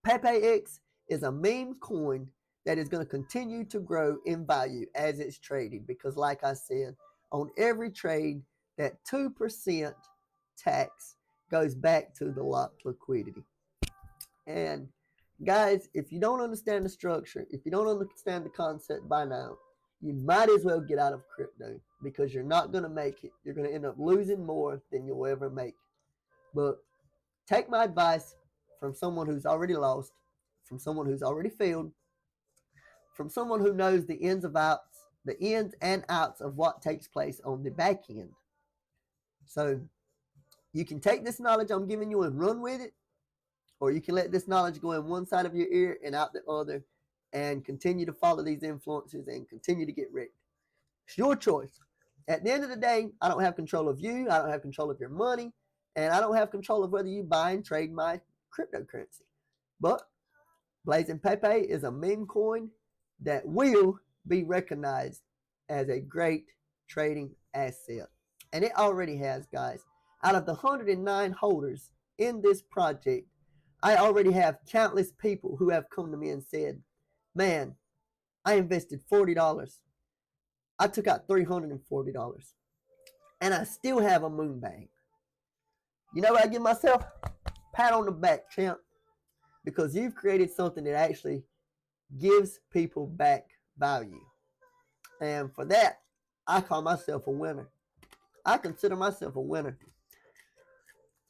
PepeX is a meme coin that is going to continue to grow in value as it's traded, because like I said, on every trade, that 2% tax goes back to the locked liquidity. And guys, if you don't understand the structure, if you don't understand the concept by now, you might as well get out of crypto, because you're not going to make it. You're going to end up losing more than you'll ever make. But take my advice from someone who's already lost, from someone who's already failed, from someone who knows the ins and outs of what takes place on the back end. So you can take this knowledge I'm giving you and run with it, or you can let this knowledge go in one side of your ear and out the other and continue to follow these influences and continue to get wrecked. It's your choice. At the end of the day, I don't have control of you. I don't have control of your money. And I don't have control of whether you buy and trade my cryptocurrency. But BlazingPepe is a meme coin that will be recognized as a great trading asset. And it already has, guys. Out of the 109 holders in this project, I already have countless people who have come to me and said, man, I invested $40. I took out $340. And I still have a moon bag. You know what I give myself? Pat on the back, champ. Because you've created something that actually gives people back value. And for that, I call myself a winner. I consider myself a winner.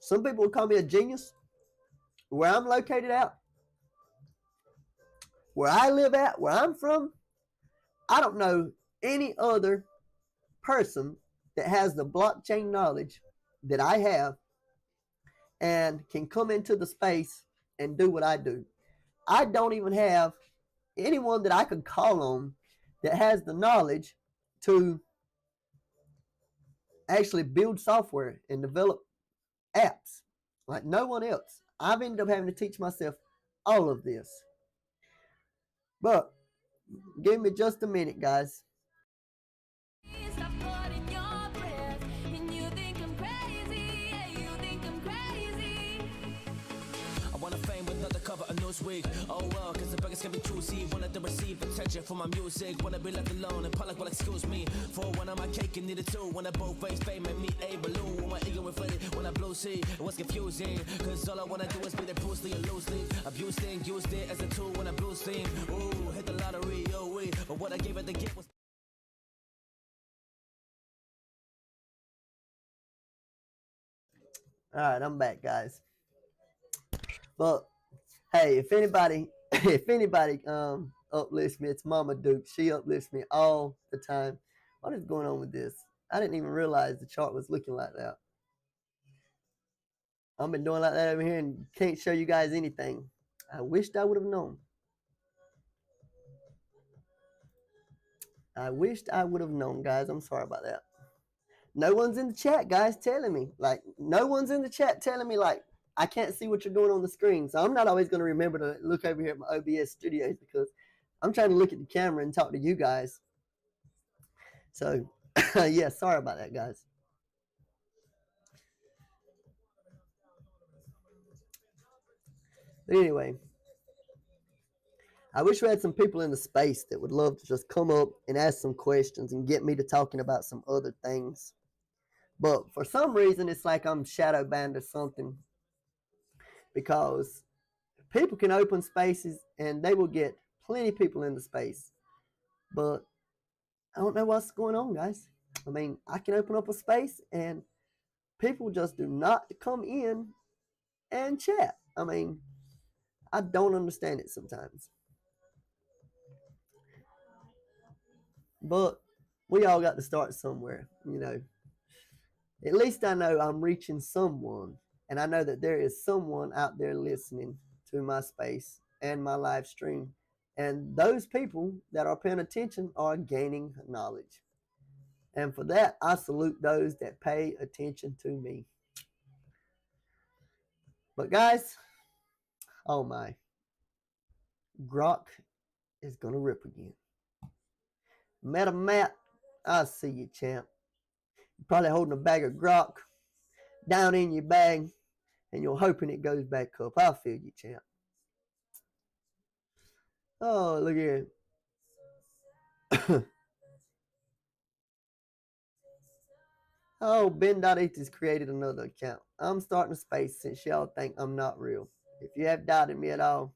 Some people would call me a genius. Where I'm located at, where I live at, where I'm from, I don't know any other person that has the blockchain knowledge that I have and can come into the space and do what I do. I don't even have anyone that I could call on that has the knowledge to actually build software and develop apps like no one else. I've ended up having to teach myself all of this. But give me just a minute, guys. Week. Oh well, cause the beggars can be choosy. Wanted to receive attention from my music. Wanna be left alone and public will excuse me. For one of my cake and needed two. When I both face fame and meet a balloon. When my ego inflated, when I blue sea, it was confusing. Cause all I wanna do is be the Bruce Lee and loosely. Abused it, used it as a tool when I blue steam. Ooh, hit the lottery, oh we. But what I gave it the gift was. Alright, I'm back, guys. But hey, if anybody uplifts me, it's Mama Duke. She uplifts me all the time. What is going on with this? I didn't even realize the chart was looking like that. I've been doing like that over here and can't show you guys anything. I wished I would have known. I wished I would have known, guys. I'm sorry about that. No one's in the chat, guys, telling me. Like, no one's in the chat telling me, like, I can't see what you're doing on the screen. So I'm not always going to remember to look over here at my OBS studios because I'm trying to look at the camera and talk to you guys. So, yeah, sorry about that, guys. But anyway, I wish we had some people in the space that would love to just come up and ask some questions and get me to talking about some other things. But for some reason, it's like I'm shadow banned or something. Because people can open spaces and they will get plenty of people in the space. But I don't know what's going on, guys. I mean, I can open up a space and people just do not come in and chat. I mean, I don't understand it sometimes. But we all got to start somewhere, you know. At least I know I'm reaching someone. And I know that there is someone out there listening to my space and my live stream. And those people that are paying attention are gaining knowledge. And for that, I salute those that pay attention to me. But guys, oh my, Grok is going to rip again. Meta Matt, I see you, champ. You're probably holding a bag of Grok down in your bag. And you're hoping it goes back up. I feel you, champ. Oh, look here. Oh, Ben.eth has created another account. I'm starting a space since y'all think I'm not real. If you have doubted me at all,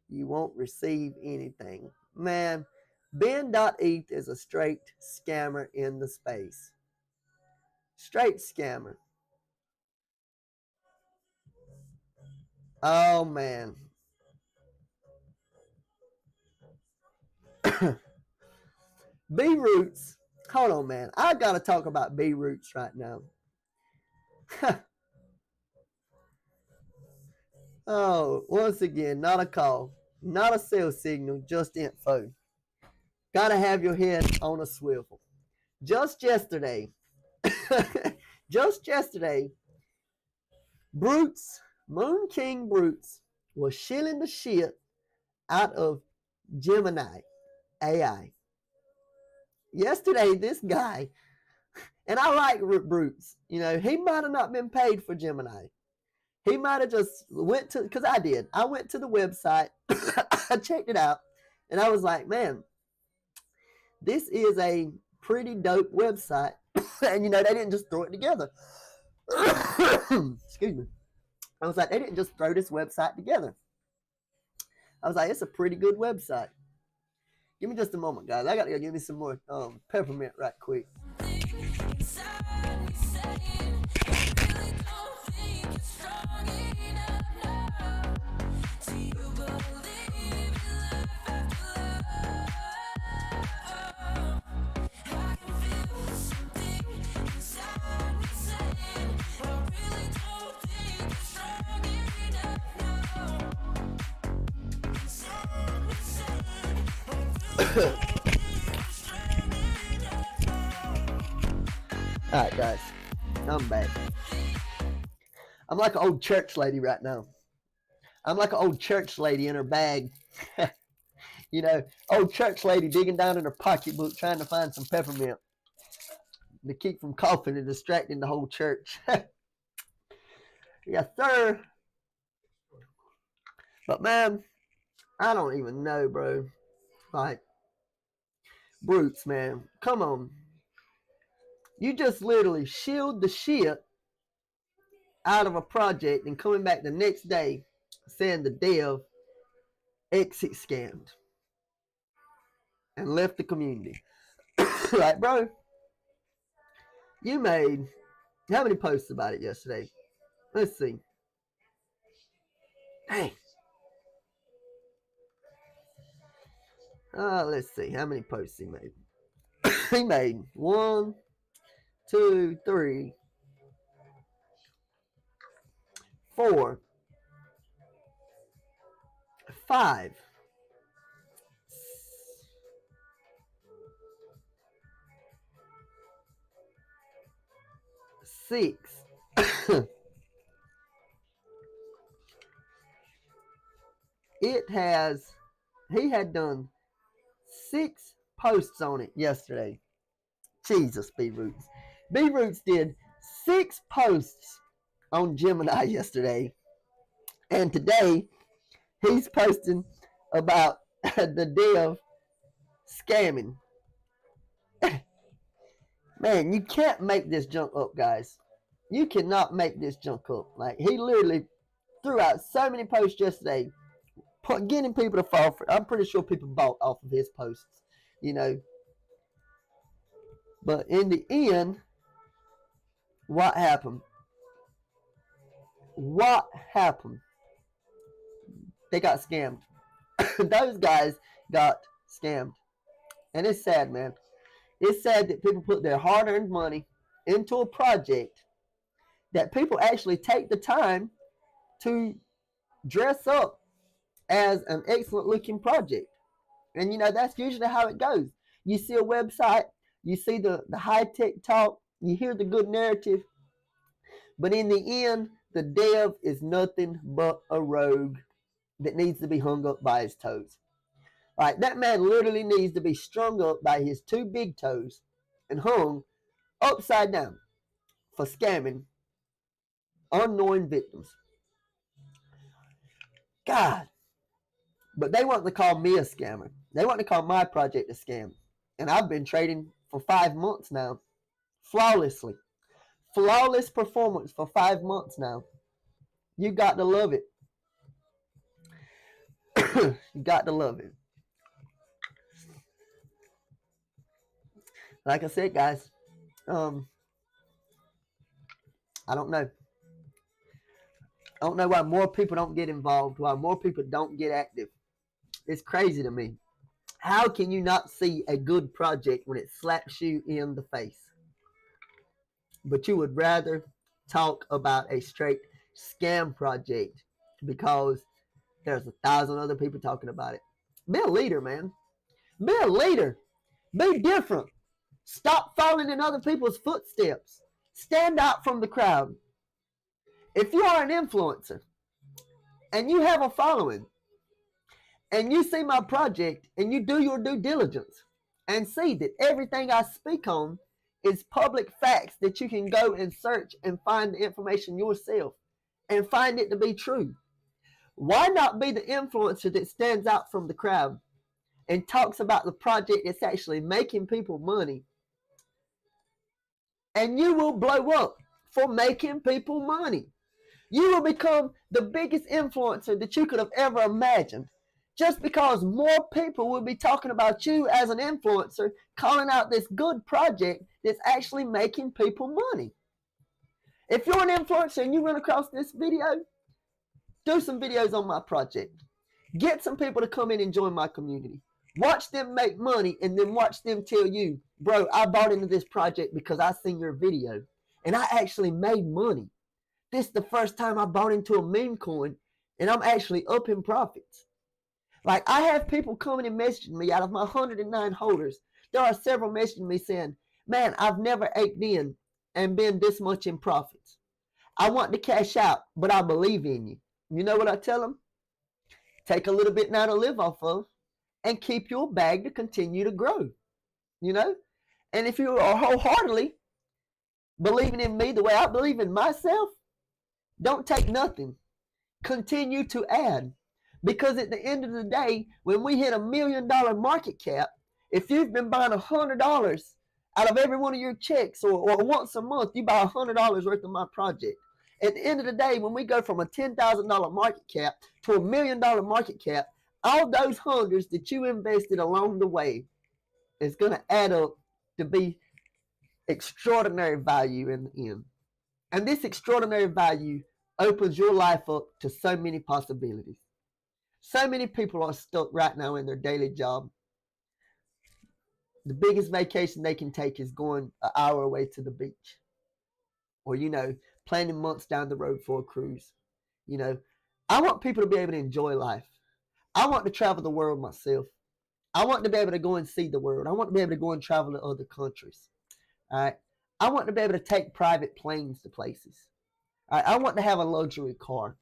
you won't receive anything. Man, Ben.eth is a straight scammer in the space. Straight scammer. Oh, man. B-Roots. Hold on, man. I got to talk about B-Roots right now. Oh, once again, not a call. Not a sales signal, just info. Got to have your head on a swivel. Just yesterday, Brutes, Moon King Brutes, was shilling the shit out of Gemini AI. Yesterday, this guy, and I like Brutes, you know, he might have not been paid for Gemini. He might have just went to, because I did. I went to the website, I checked it out, and I was like, man, this is a pretty dope website. And, you know, they didn't just throw it together. Excuse me. I was like, they didn't just throw this website together. I was like, it's a pretty good website. Give me just a moment, guys. I got to go give me some more peppermint right quick. Alright, guys. I'm back. I'm like an old church lady right now. I'm like an old church lady in her bag. You know, old church lady digging down in her pocketbook trying to find some peppermint to keep from coughing and distracting the whole church. Yes, sir. But man, I don't even know, bro. Like, brutes, man. Come on. You just literally shield the shit out of a project and coming back the next day saying the dev exit scammed and left the community. Like, bro, you made how many posts about it yesterday? Let's see. Dang. Let's see how many posts he made. He made 1, 2, 3, 4, 5, 6. He had done 6 posts on it yesterday. Jesus, B-Roots. B-Roots did 6 posts on Gemini yesterday. And today, he's posting about the dev scamming. Man, you can't make this junk up, guys. You cannot make this junk up. Like, he literally threw out so many posts yesterday, getting people to fall for it. I'm pretty sure people bought off of his posts, you know. But in the end, what happened? What happened? They got scammed. Those guys got scammed. And it's sad, man. It's sad that people put their hard-earned money into a project that people actually take the time to dress up as an excellent-looking project. And, you know, that's usually how it goes. You see a website, you see the high-tech talk, you hear the good narrative, but in the end, the dev is nothing but a rogue that needs to be hung up by his toes. Like, that man literally needs to be strung up by his 2 big toes and hung upside down for scamming unknowing victims. God. But they want to call me a scammer. They want to call my project a scam. And I've been trading for 5 months now. Flawlessly. Flawless performance for 5 months now. You got to love it. You got to love it. Like I said, guys, I don't know. I don't know why more people don't get involved, why more people don't get active. It's crazy to me. How can you not see a good project when it slaps you in the face? But you would rather talk about a straight scam project because there's 1,000 other people talking about it. Be a leader, man. Be a leader. Be different. Stop following in other people's footsteps. Stand out from the crowd. If you are an influencer and you have a following and you see my project and you do your due diligence and see that everything I speak on is public facts that you can go and search and find the information yourself and find it to be true, why not be the influencer that stands out from the crowd and talks about the project that's actually making people money? And you will blow up for making people money. You will become the biggest influencer that you could have ever imagined just because more people will be talking about you as an influencer, calling out this good project that's actually making people money. If you're an influencer and you run across this video, do some videos on my project. Get some people to come in and join my community. Watch them make money and then watch them tell you, bro, I bought into this project because I seen your video and I actually made money. This is the first time I bought into a meme coin and I'm actually up in profits. Like, I have people coming and messaging me out of my 109 holders. There are several messaging me saying, man, I've never aped in and been this much in profits. I want to cash out, but I believe in you. You know what I tell them? Take a little bit now to live off of and keep your bag to continue to grow. You know? And if you are wholeheartedly believing in me the way I believe in myself, don't take nothing. Continue to add. Because at the end of the day, when we hit $1 million market cap, if you've been buying $100 out of every one of your checks, or once a month, you buy $100 worth of my project. At the end of the day, when we go from a $10,000 market cap to $1 million market cap, all those hundreds that you invested along the way is going to add up to be extraordinary value in the end. And this extraordinary value opens your life up to so many possibilities. So many people are stuck right now in their daily job. The biggest vacation they can take is going an hour away to the beach. Or, planning months down the road for a cruise. I want people to be able to enjoy life. I want to travel the world myself. I want to be able to go and see the world. I want to be able to go and travel to other countries. All right. I want to be able to take private planes to places. All right. I want to have a luxury car.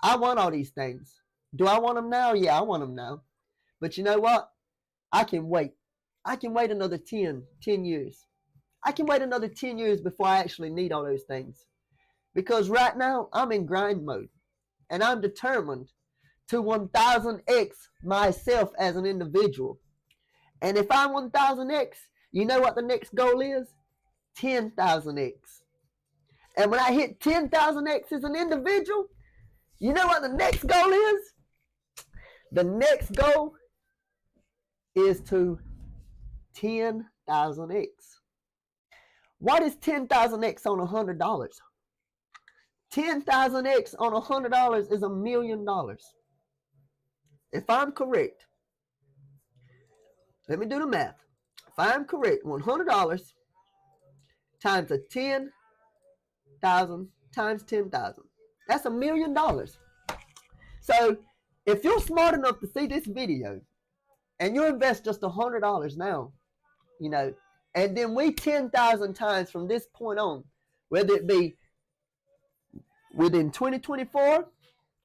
I want all these things. Do I want them now? Yeah, I want them now. But you know what? I can wait. I can wait another 10 years. I can wait another 10 years before I actually need all those things. Because right now, I'm in grind mode. And I'm determined to 1000x myself as an individual. And if I'm 1000x, you know what the next goal is? 10,000x. And when I hit 10,000x as an individual, you know what the next goal is? The next goal is to 10,000x. What is 10,000x on $100? 10,000x on $100 is $1 million. If I'm correct, let me do the math. If I'm correct, $100 times a 10,000 times 10,000. That's $1 million. So if you're smart enough to see this video and you invest just $100 now, and then we 10,000 times from this point on, whether it be within 2024,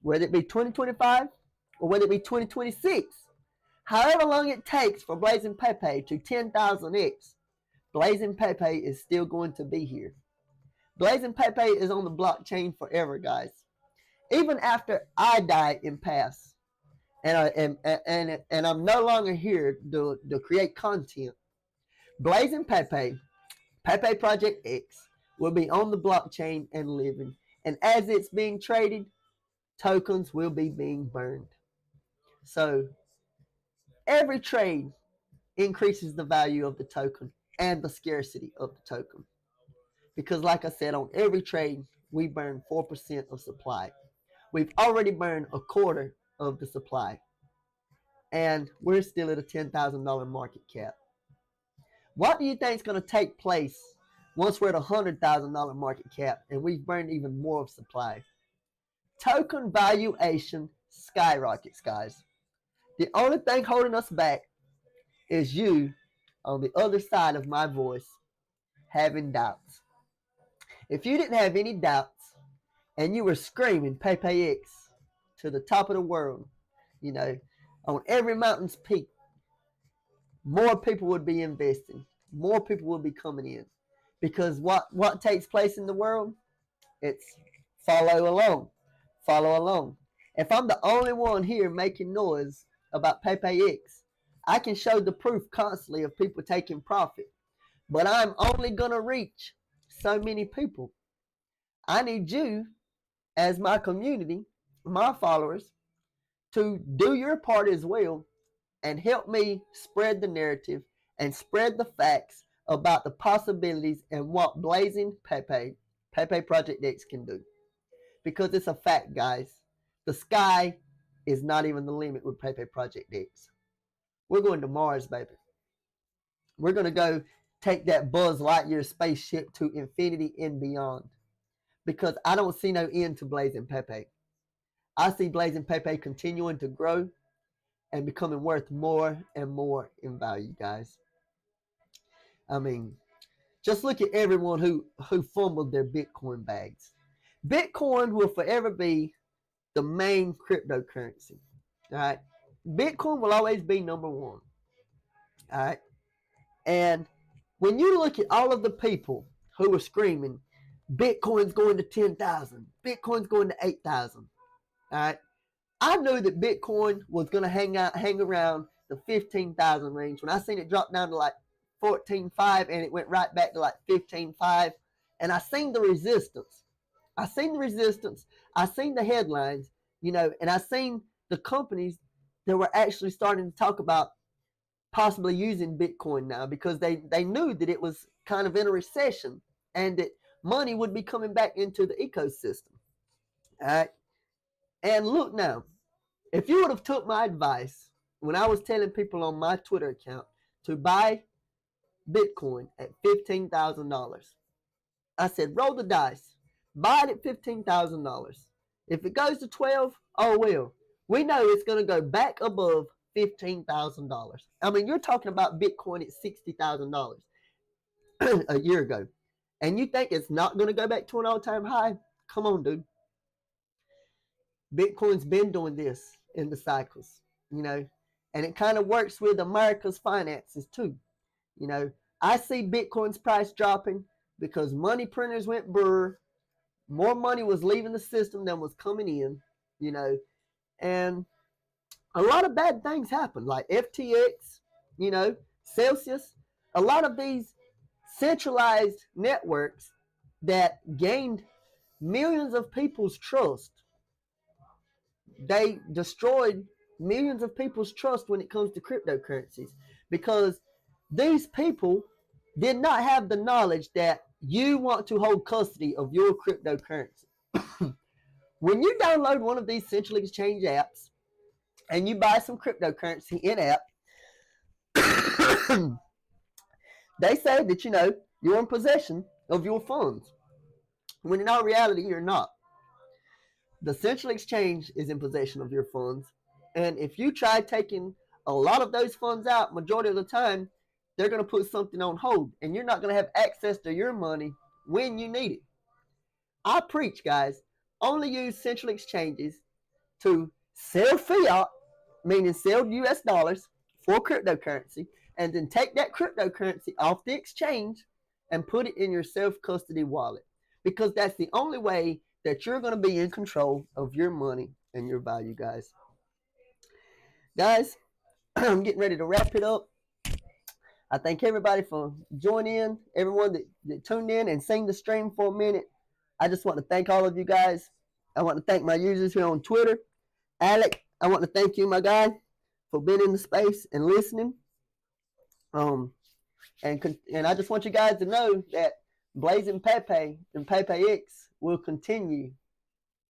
whether it be 2025, or whether it be 2026, however long it takes for BlazingPepe to 10,000x, BlazingPepe is still going to be here. BlazingPepe is on the blockchain forever, guys. Even after I die and pass, and I'm no longer here to create content, BlazingPepe, Pepe Project X, will be on the blockchain and living. And as it's being traded, tokens will be being burned. So every trade increases the value of the token and the scarcity of the token. Because like I said, on every trade, we burn 4% of supply. We've already burned a quarter of the supply. And we're still at a $10,000 market cap. What do you think is going to take place once we're at a $100,000 market cap and we've burned even more of supply? Token valuation skyrockets, guys. The only thing holding us back is you on the other side of my voice having doubts. If you didn't have any doubts and you were screaming PepeX to the top of the world, on every mountain's peak, more people would be investing. More people would be coming in. Because what takes place in the world? It's follow along. Follow along. If I'm the only one here making noise about PepeX, I can show the proof constantly of people taking profit. But I'm only going to reach so many people. I need you, as my community, my followers, to do your part as well and help me spread the narrative and spread the facts about the possibilities and what BlazingPepe, Pepe Project X can do. Because it's a fact, guys. The sky is not even the limit with Pepe Project X. We're going to Mars, baby. We're going to go take that Buzz Lightyear spaceship to infinity and beyond. Because I don't see no end to BlazingPepe. I see BlazingPepe continuing to grow. and becoming worth more and more in value, guys. I mean, just look at everyone who fumbled their Bitcoin bags. Bitcoin will forever be the main cryptocurrency. All right. Bitcoin will always be number one. All right. And when you look at all of the people who were screaming, Bitcoin's going to 10,000, Bitcoin's going to 8,000. All right. I knew that Bitcoin was going to hang around the 15,000 range. When I seen it drop down to like 14.5 and it went right back to like 15.5, and I seen the resistance. I seen the headlines, and I seen the companies that were actually starting to talk about possibly using Bitcoin now, because they knew that it was kind of in a recession and that money would be coming back into the ecosystem. All right. And look now, if you would have took my advice when I was telling people on my Twitter account to buy Bitcoin at $15,000, I said, roll the dice, buy it at $15,000. If it goes to 12, oh well. We know it's going to go back above $15,000. I mean, you're talking about Bitcoin at $60,000 a year ago, and you think it's not going to go back to an all-time high? Come on, dude. Bitcoin's been doing this in the cycles, and it kind of works with America's finances too. I see Bitcoin's price dropping because money printers went brr. More money was leaving the system than was coming in, and a lot of bad things happened, like FTX, Celsius. A lot of these centralized networks that gained millions of people's trust, they destroyed millions of people's trust when it comes to cryptocurrencies, because these people did not have the knowledge that you want to hold custody of your cryptocurrency. When you download one of these central exchange apps and you buy some cryptocurrency in app, they say that you're in possession of your funds, when in all reality you're not. The central exchange is in possession of your funds, and if you try taking a lot of those funds out, majority of the time they're going to put something on hold, and you're not going to have access to your money when you need it. I preach, guys, only use central exchanges to sell fiat, meaning sell US dollars for cryptocurrency, and then take that cryptocurrency off the exchange and put it in your self-custody wallet, because that's the only way that you're going to be in control of your money and your value, guys. Guys, I'm getting ready to wrap it up. I thank everybody for joining in, everyone that tuned in and seen the stream for a minute. I just want to thank all of you guys. I want to thank my users here on Twitter. Alec, I want to thank you, my guy, for being in the space and listening. And I just want you guys to know that BlazingPepe and PepeX will continue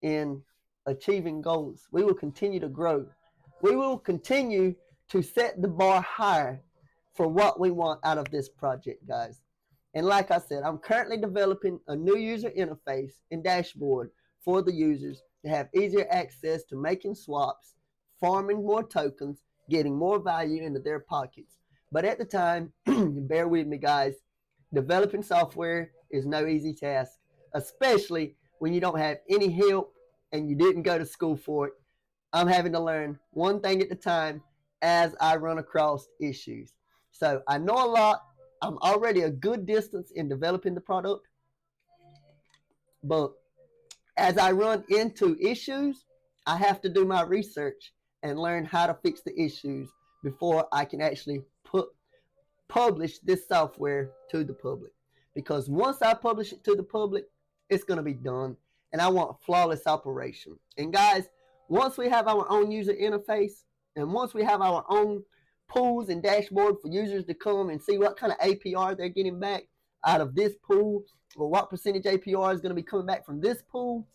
in achieving goals. We will continue to grow. We will continue to set the bar higher for what we want out of this project, guys. And like I said, I'm currently developing a new user interface and dashboard for the users to have easier access to making swaps, farming more tokens, getting more value into their pockets. But at the time, bear with me, guys, developing software is no easy task, especially when you don't have any help and you didn't go to school for it. I'm having to learn one thing at a time as I run across issues. So I know a lot. I'm already a good distance in developing the product. But as I run into issues, I have to do my research and learn how to fix the issues before I can actually publish this software to the public. Because once I publish it to the public, it's going to be done. And I want flawless operation. And guys, once we have our own user interface, and once we have our own pools and dashboard for users to come and see what kind of APR they're getting back out of this pool, or what percentage APR is going to be coming back from this pool,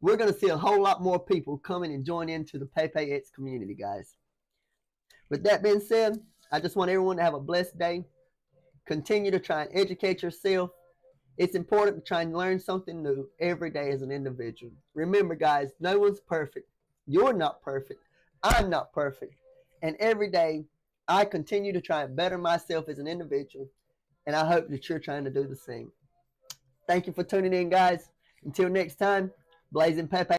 we're going to see a whole lot more people coming and join into the PepeX community, guys. With that being said, I just want everyone to have a blessed day. Continue to try and educate yourself. It's important to try and learn something new every day as an individual. Remember, guys, no one's perfect. You're not perfect. I'm not perfect. And every day, I continue to try and better myself as an individual. And I hope that you're trying to do the same. Thank you for tuning in, guys. Until next time, Blazing Pepe.